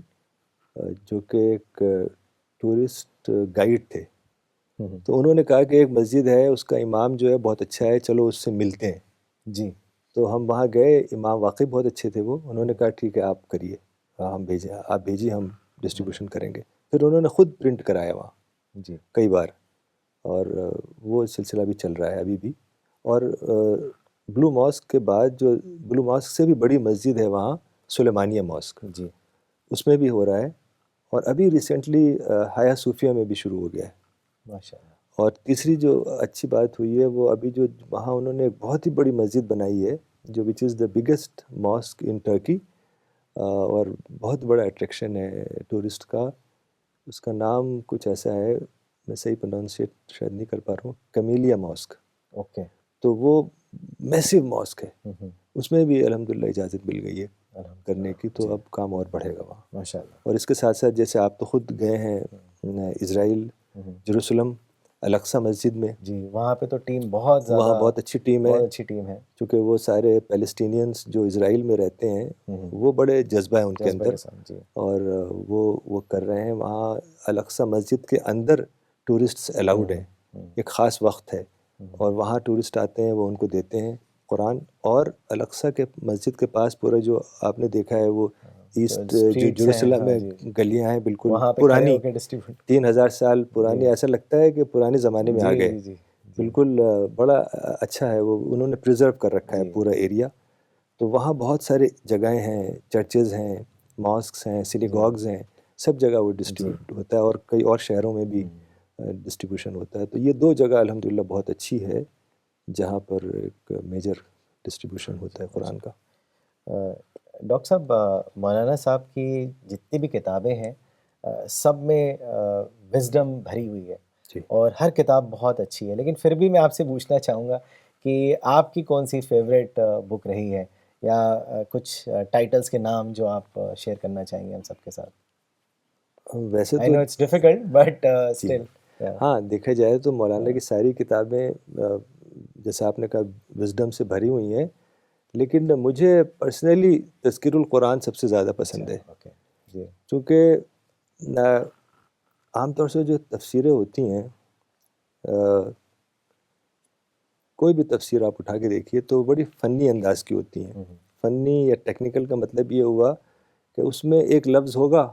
جو کہ ایک ٹورسٹ گائیڈ تھے۔ تو انہوں نے کہا کہ ایک مسجد ہے، اس کا امام جو ہے بہت اچھا ہے، چلو اس سے ملتے ہیں۔ جی تو ہم وہاں گئے، امام واقعی بہت اچھے تھے وہ، انہوں نے کہا ٹھیک ہے آپ کریے، ہم بھیجیں، آپ بھیجیے، ہم ڈسٹریبیوشن کریں گے۔ پھر انہوں نے خود پرنٹ کرایا وہاں جی کئی بار، اور وہ سلسلہ بھی چل رہا ہے ابھی بھی۔ اور بلو ماسک کے بعد جو بلو ماسک سے بھی بڑی مسجد ہے وہاں، سلیمانیہ ماسک، جی اس میں بھی ہو رہا ہے، اور ابھی ریسنٹلی حیا صوفیہ میں بھی شروع ہو گیا ہے۔ ماشاء اللہ۔ اور تیسری جو اچھی بات ہوئی ہے وہ ابھی جو وہاں انہوں نے ایک بہت ہی بڑی مسجد بنائی ہے، جو which is the biggest mosque in Turkey, اور بہت بڑا اٹریکشن ہے ٹورسٹ کا۔ اس کا نام کچھ ایسا ہے، میں صحیح پروننسیٹ شاید نہیں کر پا رہا ہوں، کمیلیا ماسک۔ اوکے۔ تو وہ میسیو ماسک ہے، اس میں بھی الحمدللہ اجازت مل گئی ہے کرنے کی، تو اب کام اور بڑھے گا وہاں۔ ماشاء اللہ۔ اور اس کے ساتھ ساتھ جیسے آپ تو خود گئے ہیں اسرائیل، جیروسلم، الاقصی مسجد میں، جی وہاں پہ تو ٹیم بہت زیادہ، وہاں بہت اچھی ٹیم ہے، بہت اچھی ٹیم ہے، چونکہ وہ سارے پیلسٹینینز جو اسرائیل میں رہتے ہیں، وہ بڑے جذبہ ہے ان کے جذبہ اندر، کے ساتھ۔ جی اور وہ کر رہے ہیں وہاں۔ الاقصی مسجد کے اندر ٹورسٹس الاؤڈ ہیں، ایک خاص وقت ہے، اور وہاں ٹورسٹ آتے ہیں، وہ ان کو دیتے ہیں قرآن. اور الاقصی کے مسجد کے پاس پورا جو آپ نے دیکھا ہے وہ ایسٹ جو اسٹریٹس ہیں، جیروسلم ہاں میں جی، گلیاں ہیں بالکل وہاں پہ کھڑے پرانی، ہو کے ڈسٹریبیوٹ. 3000 سال پرانی، جی ایسا لگتا ہے کہ پرانے زمانے میں آ جی گئے. جی جی جی بالکل بڑا اچھا ہے، وہ انہوں نے پریزرو کر رکھا ہے جی پورا ایریا. تو وہاں بہت سارے جگہیں ہیں، چرچز ہیں، ماسکس ہیں، جی سینیگاگز ہیں، سب جگہ وہ جی. ڈسٹریبیوٹ ہوتا ہے، اور کئی اور شہروں میں بھی ڈسٹریبیوشن ہوتا ہے. تو یہ 2 جگہ الحمدللہ بہت اچھی ہے جہاں پر ایک میجر ڈسٹریبیوشن ہوتا ہے قرآن کا. ڈاکٹر صاحب، مولانا صاحب کی جتنی بھی کتابیں ہیں سب میں وزڈم بھری ہوئی ہے، جی. اور ہر کتاب بہت اچھی ہے. لیکن پھر بھی میں آپ سے پوچھنا چاہوں گا کہ آپ کی کون سی فیوریٹ بک رہی ہے، یا کچھ ٹائٹلز کے نام جو آپ شیئر کرنا چاہیں گے ہم سب کے ساتھ. ویسے آئی تو نو اٹس ڈیفیکلٹ بٹ جی اسٹل. ہاں، دیکھا جائے تو مولانا کی ساری کتابیں جیسے آپ نے کہا وزڈم سے بھری ہوئی ہیں، لیکن مجھے پرسنلی تذکیر القرآن سب سے زیادہ اچھا، پسند ہے. اوکے. جی چونکہ عام طور سے جو تفسیریں ہوتی ہیں، کوئی بھی تفسیر آپ اٹھا کے دیکھیے تو بڑی فنی انداز کی ہوتی ہیں. فنی یا ٹیکنیکل کا مطلب یہ ہوا کہ اس میں ایک لفظ ہوگا،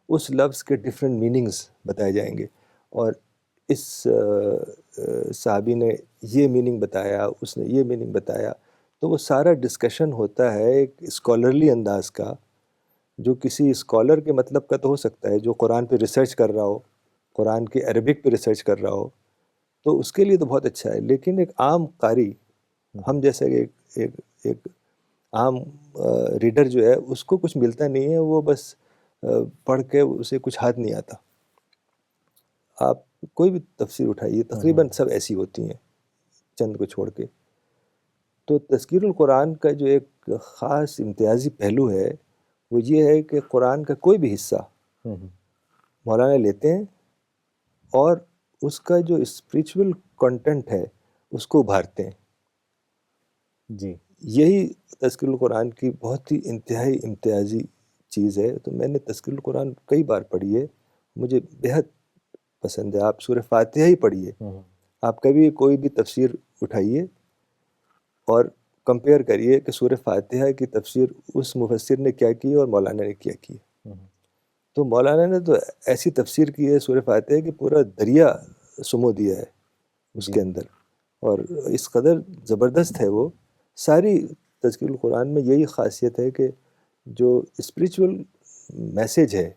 اس لفظ کے ڈفرینٹ میننگز بتائے جائیں گے، اور اس صحابی نے یہ میننگ بتایا، اس نے یہ میننگ بتایا. تو وہ سارا ڈسکشن ہوتا ہے ایک اسکالرلی انداز کا، جو کسی اسکالر کے مطلب کا تو ہو سکتا ہے جو قرآن پہ ریسرچ کر رہا ہو، قرآن کے عربک پہ ریسرچ کر رہا ہو، تو اس کے لیے تو بہت اچھا ہے. لیکن ایک عام قاری، ہم جیسے ایک عام ریڈر جو ہے، اس کو کچھ ملتا نہیں ہے، وہ بس پڑھ کے اسے کچھ ہاتھ نہیں آتا. آپ کوئی بھی تفسیر اٹھائیے تقریباً سب ایسی ہوتی ہیں چند کو چھوڑ کے. تو تذکیر القرآن کا جو ایک خاص امتیازی پہلو ہے وہ یہ ہے کہ قرآن کا کوئی بھی حصہ مولانا لیتے ہیں اور اس کا جو اسپریچول کنٹینٹ ہے اس کو ابھارتے ہیں. جی یہی تذکیر القرآن کی بہت ہی انتہائی امتیازی چیز ہے. تو میں نے تذکیر القرآن کئی بار پڑھی ہے، مجھے بہت پسند ہے. آپ سورہ فاتحہ ہی پڑھیے، آپ کبھی کوئی بھی تفسیر اٹھائیے اور کمپیئر کریے کہ سورہ فاتحہ کی تفسیر اس مفسر نے کیا کی اور مولانا نے کیا کی. تو مولانا نے تو ایسی تفسیر کی ہے سورہ فاتحہ کہ پورا دریا سمو دیا ہے اس جی کے اندر، اور اس قدر زبردست ہے وہ. ساری تذکیر القرآن میں یہی خاصیت ہے کہ جو اسپریچول میسیج ہے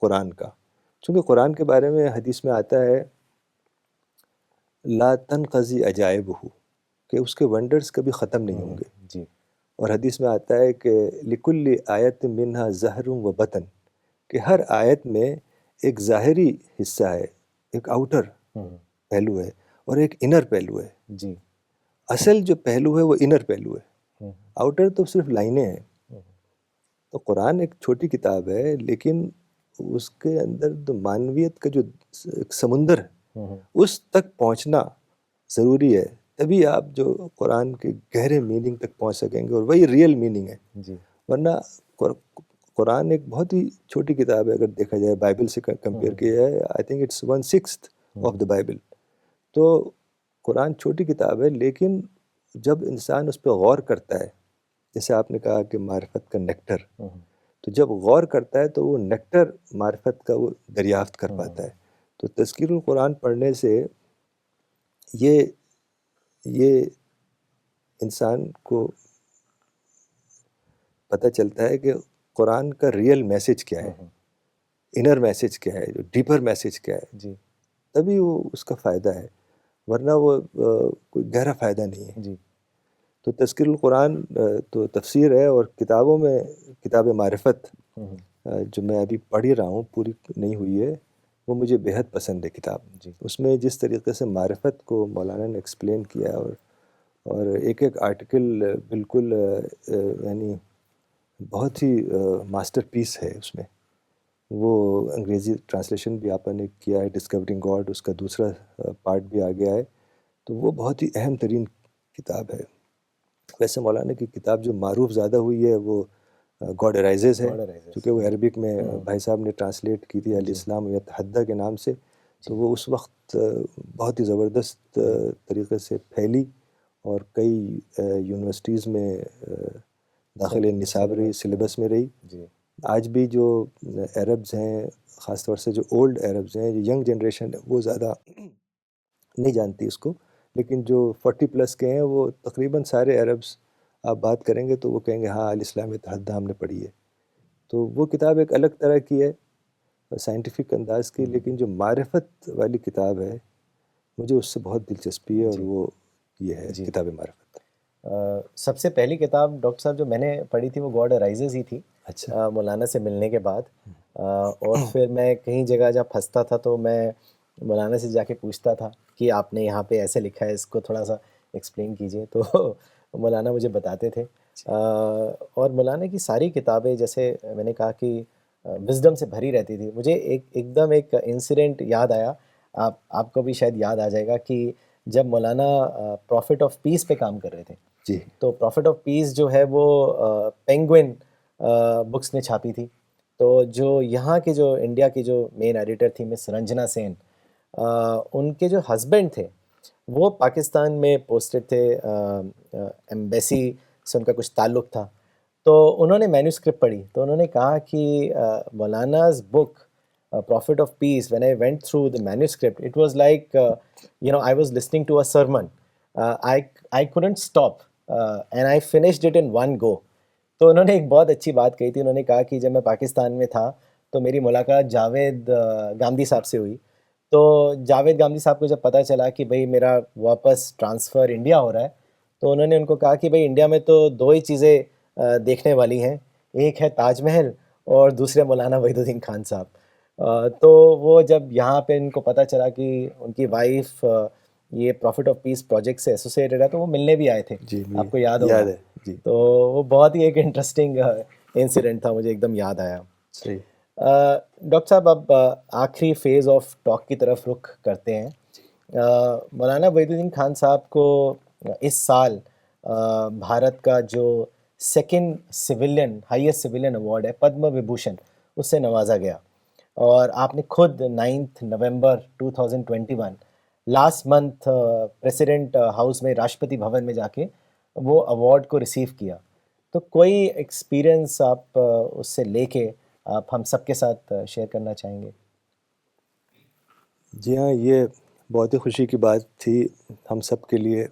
قرآن کا، چونکہ قرآن کے بارے میں حدیث میں آتا ہے لا تنقضی عجائبہ، کہ اس کے ونڈرز کبھی ختم نہیں ہوں گے. جی اور حدیث میں آتا ہے کہ لکل آیت منہا ظہر و بطن، کہ ہر آیت میں ایک ظاہری حصہ ہے، ایک آؤٹر پہلو ہے اور ایک انر پہلو ہے. جی اصل جو پہلو ہے وہ انر پہلو ہے، آؤٹر تو صرف لائنیں ہیں. تو قرآن ایک چھوٹی کتاب ہے لیکن اس کے اندر تو معنویت کا جو ایک سمندر ہے اس تک پہنچنا ضروری ہے، تبھی آپ جو قرآن کے گہرے میننگ تک پہنچ سکیں گے، اور وہی ریئل میننگ ہے. جی ورنہ قرآن ایک بہت ہی چھوٹی کتاب ہے اگر دیکھا جائے، بائبل سے کمپیئر کیا جائے. I think it's 1/6 of the Bible. تو قرآن چھوٹی کتاب ہے، لیکن جب انسان اس پہ غور کرتا ہے، جیسے آپ نے کہا کہ معرفت کا نیکٹر، تو جب غور کرتا ہے تو وہ نیکٹر معرفت کا وہ دریافت کر پاتا ہے. تو تذکیر القرآن پڑھنے سے یہ انسان کو پتہ چلتا ہے کہ قرآن کا ریئل میسیج کیا ہے، انر میسیج کیا ہے، جو ڈیپر میسیج کیا ہے. جی تبھی وہ اس کا فائدہ ہے، ورنہ وہ کوئی گہرا فائدہ نہیں ہے. جی تو تذکیر القرآن تو تفسیر ہے، اور کتابوں میں کتاب معرفت جو میں ابھی پڑھ ہی رہا ہوں، پوری نہیں ہوئی ہے، وہ مجھے بہت پسند ہے کتاب. جی اس میں جس طریقے سے معرفت کو مولانا نے ایکسپلین کیا، اور ایک ایک آرٹیکل بالکل یعنی بہت ہی ماسٹر پیس ہے اس میں. وہ انگریزی ٹرانسلیشن بھی آپ نے کیا ہے، ڈسکورنگ گاڈ، اس کا دوسرا پارٹ بھی آ گیا ہے. تو وہ بہت ہی اہم ترین کتاب ہے. ویسے مولانا کی کتاب جو معروف زیادہ ہوئی ہے وہ گاڈ ارائزز ہے، کیونکہ وہ عربک میں بھائی صاحب نے ٹرانسلیٹ کی تھی، علیہ السلام یتحدیٰ کے نام سے. تو وہ اس وقت بہت ہی زبردست طریقے سے پھیلی اور کئی یونیورسٹیز میں داخل نصاب رہی، سلیبس میں رہی. جی آج بھی جو عربز ہیں، خاص طور سے جو اولڈ عربز ہیں، جو ینگ جنریشن ہے، وہ زیادہ نہیں جانتی اس کو، لیکن جو 40+ کے ہیں وہ تقریباً سارے عربز آپ بات کریں گے تو وہ کہیں گے ہاں الاسلام تحدہ ہم نے پڑھی ہے. تو وہ کتاب ایک الگ طرح کی ہے، سائنٹیفک انداز کی، لیکن جو معرفت والی کتاب ہے مجھے اس سے بہت دلچسپی ہے، اور وہ یہ ہے جی. کتاب معرفت. سب سے پہلی کتاب ڈاکٹر صاحب جو میں نے پڑھی تھی وہ گاڈ ارائزز ہی تھی. اچھا. مولانا سے ملنے کے بعد اور پھر میں کہیں جگہ جب پھنستا تھا تو میں مولانا سے جا کے پوچھتا تھا کہ آپ نے یہاں پہ ایسے لکھا ہے، اس کو تھوڑا سا ایکسپلین کیجئے. تو مولانا مجھے بتاتے تھے. اور مولانا کی ساری کتابیں جیسے میں نے کہا کہ وزڈم سے بھری رہتی تھی. مجھے ایک دم ایک انسیڈنٹ یاد آیا، آپ کو بھی شاید یاد آ جائے گا، کہ جب مولانا پروفٹ آف پیس پہ کام کر رہے تھے جی. تو پروفٹ آف پیس جو ہے وہ پینگوئن بکس نے چھاپی تھی. تو جو یہاں کے جو انڈیا کی جو مین ایڈیٹر تھی مس رنجنا سین، ان کے جو ہسبینڈ تھے وہ پاکستان میں پوسٹڈ تھے، ایمبیسی سے ان کا کچھ تعلق تھا. تو انہوں نے مینوسکرپٹ پڑھی تو انہوں نے کہا کہ مولاناز بک Prophet of Peace, when I went through the manuscript, it was like, I was listening to a sermon. I couldn't stop, and I finished it in one go. تو انہوں نے ایک بہت اچھی بات کہی تھی. انہوں نے کہا کہ جب میں پاکستان میں تھا تو میری ملاقات جاوید گاندھی صاحب سے ہوئی. تو جاوید گاندھی صاحب کو جب پتہ چلا کہ بھئی میرا واپس ٹرانسفر انڈیا ہو رہا ہے، تو انہوں نے ان کو کہا کہ بھئی انڈیا میں تو دو ہی چیزیں دیکھنے والی ہیں، ایک ہے تاج محل اور دوسرے مولانا وحید الدین خان صاحب. تو وہ جب یہاں پہ ان کو پتہ چلا کہ ان کی وائف یہ پروفٹ آف پیس پروجیکٹ سے ایسوسیٹڈ ہے تو وہ ملنے بھی آئے تھے. جی آپ کو یاد ہوگا. ہے. جی. تو وہ بہت ہی ایک انٹرسٹنگ انسیڈنٹ تھا، مجھے ایک دم یاد آیا. صحیح. ڈاکٹر صاحب اب آخری فیز آف ٹاک کی طرف رخ کرتے ہیں. مولانا وحید الدین خان صاحب کو اس سال بھارت کا جو second civilian highest civilian award ہے پدم وبھوشن، اس سے نوازا گیا. اور آپ نے خود 9 نومبر 2021 لاسٹ منتھ پریسیڈنٹ ہاؤس میں راشٹرپتی بھون میں جا کے وہ ایوارڈ کو ریسیو کیا. تو کوئی ایکسپیرئنس آپ اس سے لے کے آپ ہم سب کے ساتھ شیئر کرنا چاہیں گے؟ جی ہاں، یہ بہت ہی خوشی کی بات تھی ہم سب کے لیے،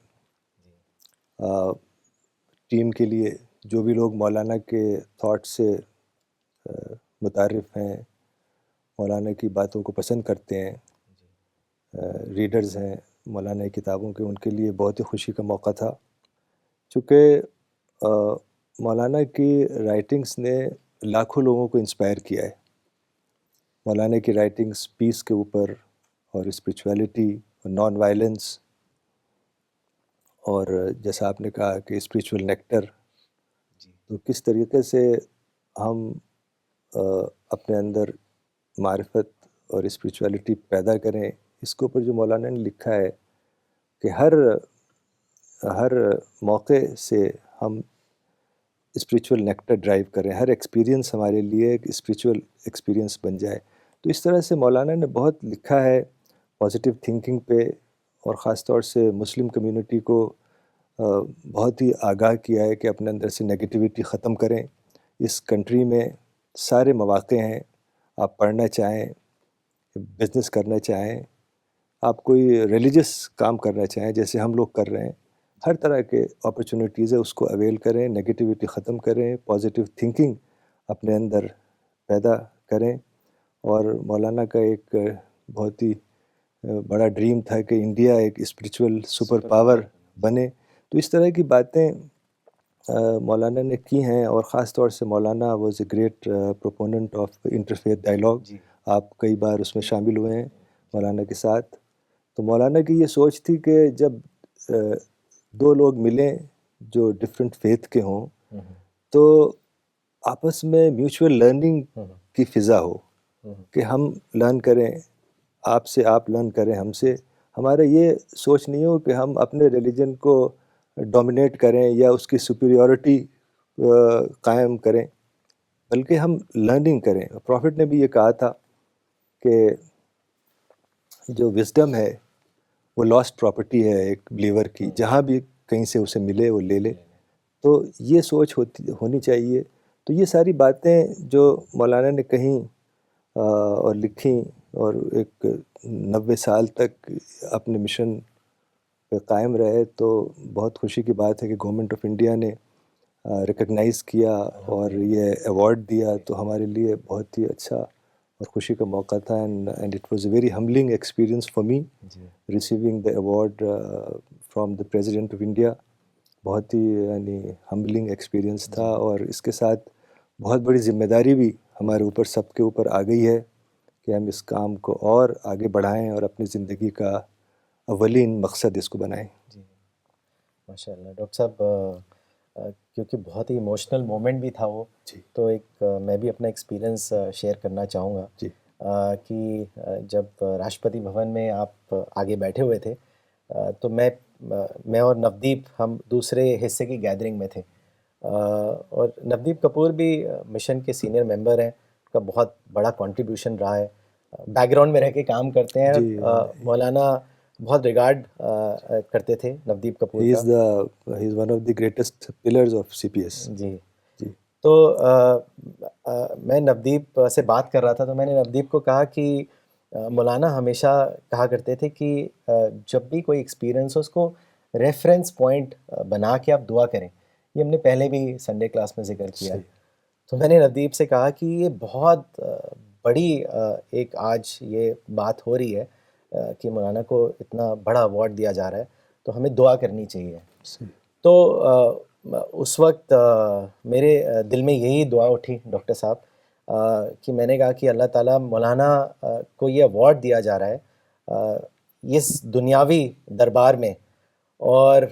ٹیم کے لیے، جو بھی لوگ مولانا کے تھاٹ سے متعارف ہیں، مولانا کی باتوں کو پسند کرتے ہیں، ریڈرز ہیں مولانا کی کتابوں کے، ان کے لیے بہت ہی خوشی کا موقع تھا. چونکہ مولانا کی رائٹنگز نے لاکھوں لوگوں کو انسپائر کیا ہے. مولانا کی رائٹنگز پیس کے اوپر اور اسپریچویلٹی اور نان وائلنس، اور جیسا آپ نے کہا کہ اسپریچول نیکٹر، تو کس طریقے سے ہم اپنے اندر معرفت اور اسپریچویلٹی پیدا کریں، اس کے اوپر جو مولانا نے لکھا ہے کہ ہر موقع سے ہم اسپریچول نیکٹر ڈرائیو کریں، ہر ایکسپیرینس ہمارے لیے ایک اسپریچول ایکسپیرینس بن جائے. تو اس طرح سے مولانا نے بہت لکھا ہے پازیٹیو تھنکنگ پہ، اور خاص طور سے مسلم کمیونٹی کو بہت ہی آگاہ کیا ہے کہ اپنے اندر سے نگیٹیوٹی ختم کریں. اس کنٹری میں سارے مواقع ہیں، آپ پڑھنا چاہیں، بزنس کرنا چاہیں، آپ کوئی ریلیجس کام کرنا چاہیں جیسے ہم لوگ کر رہے ہیں، ہر طرح کے اپرچونیٹیز ہے، اس کو اویل کریں، نگیٹیوٹی ختم کریں، پازیٹیو تھنکنگ اپنے اندر پیدا کریں. اور مولانا کا ایک بہت ہی بڑا ڈریم تھا کہ انڈیا ایک اسپریچول سپر پاور بنے. تو اس طرح کی باتیں مولانا نے کی ہیں، اور خاص طور سے مولانا was a great proponent of interfaith dialogue. آپ کئی بار اس میں شامل ہوئے ہیں مولانا کے ساتھ. تو مولانا کی یہ سوچ تھی کہ جب دو لوگ ملیں جو ڈفرینٹ فیتھ کے ہوں تو آپس میں میوچول لرننگ کی فضا ہو، کہ ہم لرن کریں آپ سے، آپ لرن کریں ہم سے. ہمارا یہ سوچ نہیں ہو کہ ہم اپنے ریلیجن کو ڈومینیٹ کریں یا اس کی سپیریورٹی قائم کریں، بلکہ ہم لرننگ کریں. پروفٹ نے بھی یہ کہا تھا کہ جو وزڈم ہے وہ لاسٹ پراپرٹی ہے ایک بلیور کی، جہاں بھی کہیں سے اسے ملے وہ لے لے. تو یہ سوچ ہونی چاہیے. تو یہ ساری باتیں جو مولانا نے کہیں اور لکھیں اور ایک 90 سال تک اپنے مشن پہ قائم رہے، تو بہت خوشی کی بات ہے کہ گورنمنٹ آف انڈیا نے ریکگنائز کیا اور یہ ایوارڈ دیا. تو ہمارے لیے بہت ہی اچھا اور خوشی کا موقع تھا. And it was a very humbling experience for me receiving the award from the president of India. بہت ہی یعنی ہمبلنگ ایکسپیرئنس تھا، اور اس کے ساتھ بہت بڑی ذمہ داری بھی ہمارے اوپر سب کے اوپر آ گئی ہے کہ ہم اس کام کو اور آگے بڑھائیں اور اپنی زندگی کا اولین مقصد اس کو بنائیں. جی ماشاء اللہ ڈاکٹر صاحب، کیونکہ بہت ہی ایموشنل مومنٹ بھی تھا وہ، جی تو ایک میں بھی اپنا ایکسپیرئنس شیئر کرنا چاہوں گا. جی کہ جب راشٹرپتی بھون میں آپ آگے بیٹھے ہوئے تھے، تو میں اور نودیپ ہم دوسرے حصے کی گیدرنگ میں تھے، اور نودیپ کپور بھی مشن کے سینئر ممبر ہیں. کا بہت بڑا کنٹریبیوشن رہا ہے، بیک گراؤنڈ میں رہ کے کام کرتے ہیں. جی مولانا بہت ریگارڈ کرتے تھے نودیپ کپور ہی کا. Is one of the greatest pillars of C P S. جی جی تو میں نودیپ سے بات کر رہا تھا، تو میں نے نودیپ کو کہا کہ مولانا ہمیشہ کہا کرتے تھے کہ جب بھی کوئی ایکسپیرئنس ہو اس کو ریفرنس پوائنٹ بنا کے آپ دعا کریں. یہ ہم نے پہلے بھی سنڈے کلاس میں ذکر کیا ہے. صحیح. تو میں نے نودیپ سے کہا کہ یہ بہت بڑی ایک آج یہ بات ہو رہی ہے کہ مولانا کو اتنا بڑا ایوارڈ دیا جا رہا ہے، تو ہمیں دعا کرنی چاہیے. صحیح. تو اس وقت میرے دل میں یہی دعا اٹھی ڈاکٹر صاحب، کہ میں نے کہا کہ اللہ تعالیٰ مولانا کو یہ ایوارڈ دیا جا رہا ہے اس دنیاوی دربار میں، اور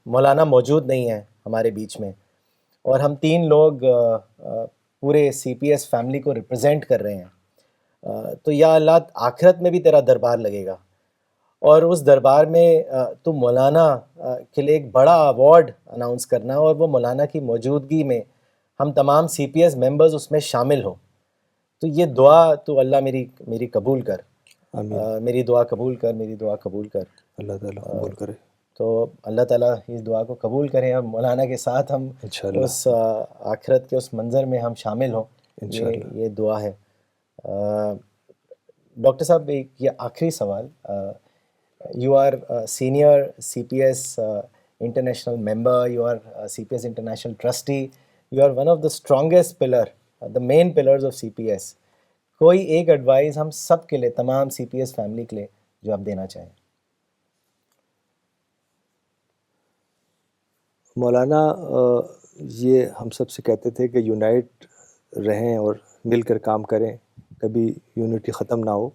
مولانا موجود نہیں ہیں ہمارے بیچ میں، اور ہم 3 لوگ پورے سی پی ایس فیملی کو ریپرزینٹ کر رہے ہیں. تو یا اللہ آخرت میں بھی تیرا دربار لگے گا، اور اس دربار میں تو مولانا کے لیے ایک بڑا ایوارڈ اناؤنس کرنا، اور وہ مولانا کی موجودگی میں ہم تمام سی پی ایس ممبرز اس میں شامل ہوں. تو یہ دعا تو اللہ میری قبول کر، آمین. میری دعا قبول کر، میری دعا قبول کر. اللہ تعالیٰ قبول کرے. تو اللہ تعالیٰ اس دعا کو قبول کریں، اور مولانا کے ساتھ ہم انشاءاللہ. اس آخرت کے اس منظر میں ہم شامل ہوں. انشاءاللہ. یہ دعا ہے. ڈاکٹر صاحب ایک یہ آخری سوال، you are senior C P S international member, you are C P S international trustee, you are one of the strongest pillar, the main pillars of C P S. کوئی ایک ایڈوائز ہم سب کے لیے، تمام سی پی ایس فیملی کے لیے جو آپ دینا چاہیں. مولانا یہ ہم سب سے کہتے تھے کہ یونائٹ رہیں اور مل کر کام کریں، کبھی یونٹی ختم نہ ہو.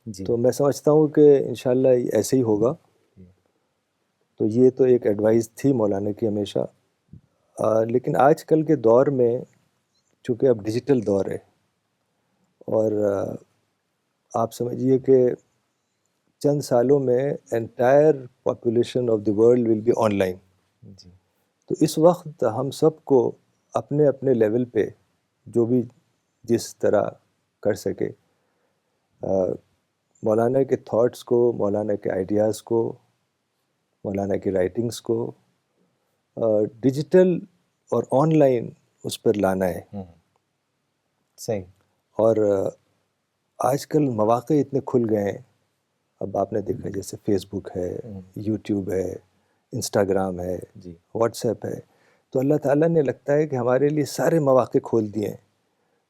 جی تو میں سمجھتا ہوں کہ انشاءاللہ ایسے ہی ہوگا. تو یہ تو ایک ایڈوائز تھی مولانا کی ہمیشہ. لیکن آج کل کے دور میں چونکہ اب ڈیجیٹل دور ہے، اور آپ سمجھیے کہ چند سالوں میں entire population of the world will be online. جی تو اس وقت ہم سب کو اپنے اپنے لیول پہ جو بھی جس طرح کر سکے، مولانا کے تھاٹس کو، مولانا کے آئیڈیاز کو، مولانا کی رائٹنگز کو ڈیجیٹل اور آن لائن اس پر لانا ہے. صحیح. اور آج کل مواقع اتنے کھل گئے ہیں. اب آپ نے دیکھا جیسے فیس بک ہے، یوٹیوب ہے، انسٹاگرام ہے، جی واٹس ایپ ہے. تو اللہ تعالیٰ نے لگتا ہے کہ ہمارے لیے سارے مواقع کھول دیے ہیں.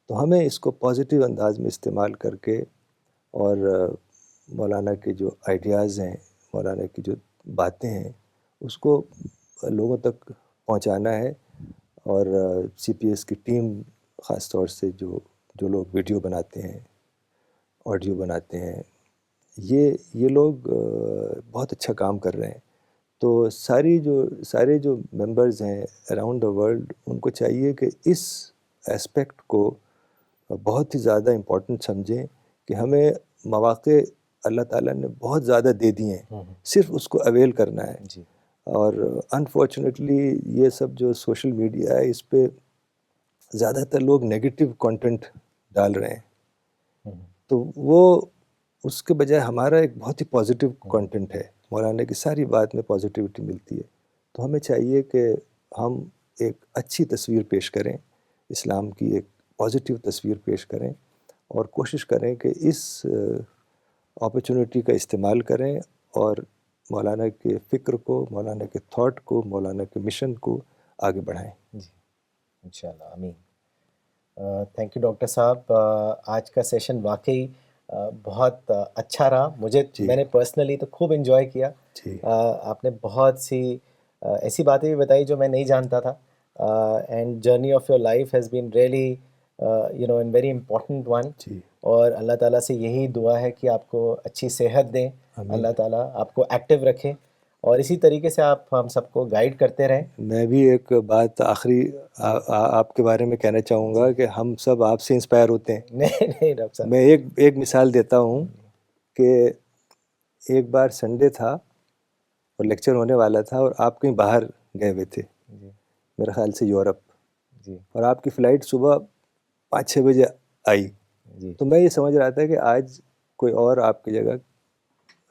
تو ہمیں اس کو پازیٹیو انداز میں استعمال کر کے، اور مولانا کے جو آئیڈیاز ہیں، مولانا کی جو باتیں ہیں، اس کو لوگوں تک پہنچانا ہے. اور سی پی ایس کی ٹیم خاص طور سے جو لوگ ویڈیو بناتے ہیں، آڈیو بناتے ہیں، یہ لوگ بہت اچھا کام کر رہے ہیں. تو سارے جو ممبرز ہیں اراؤنڈ دا ورلڈ، ان کو چاہیے کہ اس اسپیکٹ کو بہت ہی زیادہ امپورٹنٹ سمجھیں کہ ہمیں مواقع اللہ تعالیٰ نے بہت زیادہ دے دیے ہیں، صرف اس کو اویل کرنا ہے. جی اور انفارچونیٹلی یہ سب جو سوشل میڈیا ہے، اس پہ زیادہ تر لوگ نیگیٹو کنٹینٹ ڈال رہے ہیں. تو وہ اس کے بجائے ہمارا ایک بہت ہی پازیٹیو کانٹینٹ ہے، مولانا کی ساری بات میں پازیٹیوٹی ملتی ہے. تو ہمیں چاہیے کہ ہم ایک اچھی تصویر پیش کریں، اسلام کی ایک پازیٹیو تصویر پیش کریں، اور کوشش کریں کہ اس اپرچونٹی کا استعمال کریں اور مولانا کے فکر کو، مولانا کے تھاٹ کو، مولانا کے مشن کو آگے بڑھائیں. جی انشاءاللہ آمین. تھینک یو ڈاکٹر صاحب. آج کا سیشن واقعی بہت اچھا رہا. میں نے پرسنلی تو خوب انجوائے کیا. آپ نے بہت سی ایسی باتیں بھی بتائی جو میں نہیں جانتا تھا. And journey of your life has been really in very important one. اور اللہ تعالیٰ سے یہی دعا ہے کہ آپ کو اچھی صحت دیں, اللہ تعالیٰ آپ کو ایکٹیو رکھے, اور اسی طریقے سے آپ ہم سب کو گائیڈ کرتے رہیں. میں بھی ایک بات آخری آپ کے بارے میں کہنا چاہوں گا کہ ہم سب آپ سے انسپائر ہوتے ہیں. نہیں ڈاکٹر صاحب, میں ایک مثال دیتا ہوں کہ ایک بار سنڈے تھا اور لیکچر ہونے والا تھا, اور آپ کہیں باہر گئے ہوئے تھے, میرے خیال سے یورپ, اور آپ کی فلائٹ صبح 5-6 بجے آئی. تو میں یہ سمجھ رہا تھا کہ آج کوئی اور آپ کی جگہ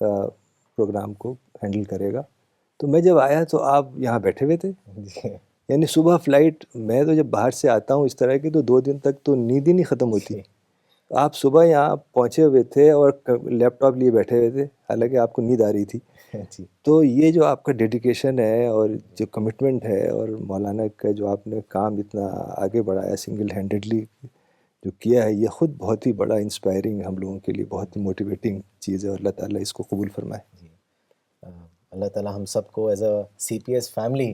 پروگرام کو ہینڈل کرے گا. تو میں جب آیا تو آپ یہاں بیٹھے ہوئے تھے. یعنی صبح فلائٹ, میں تو جب باہر سے آتا ہوں اس طرح کی تو 2 دن تک تو نیند ہی نہیں ختم ہوتی. آپ صبح یہاں پہنچے ہوئے تھے اور لیپ ٹاپ لیے بیٹھے ہوئے تھے, حالانکہ آپ کو نیند آ رہی تھی. تو یہ جو آپ کا ڈیڈیکیشن ہے اور جو کمٹمنٹ ہے, اور مولانا کا جو آپ نے کام اتنا آگے بڑھایا سنگل ہینڈیڈلی جو کیا ہے, یہ خود بہت ہی بڑا انسپائرنگ ہم لوگوں کے لیے, بہت ہی موٹیویٹنگ چیز ہے, اور اللہ تعالیٰ اس کو قبول فرمائے. اللہ تعالیٰ ہم سب کو ایز اے CPS فیملی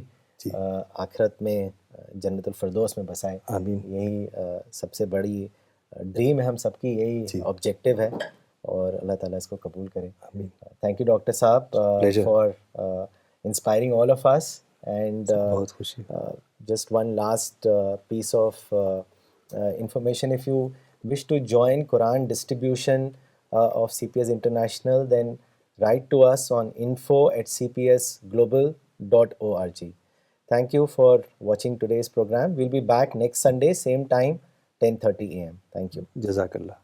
آخرت میں جنت الفردوس میں بسائے. آمین. یہی سب سے بڑی ڈریم ہے ہم سب کی, یہی آبجیکٹیو ہے, اور اللہ تعالیٰ اس کو قبول کرے. تھینک یو ڈاکٹر صاحب for inspiring all of us. And بہت خوشی. Just one last piece of information, if you wish to join Quran distribution of CPS International, then write to us on info@cpsglobal.org. Thank you for watching today's program. We'll be back next Sunday, same time, 10:30 a.m. Thank you. جزاک اللہ.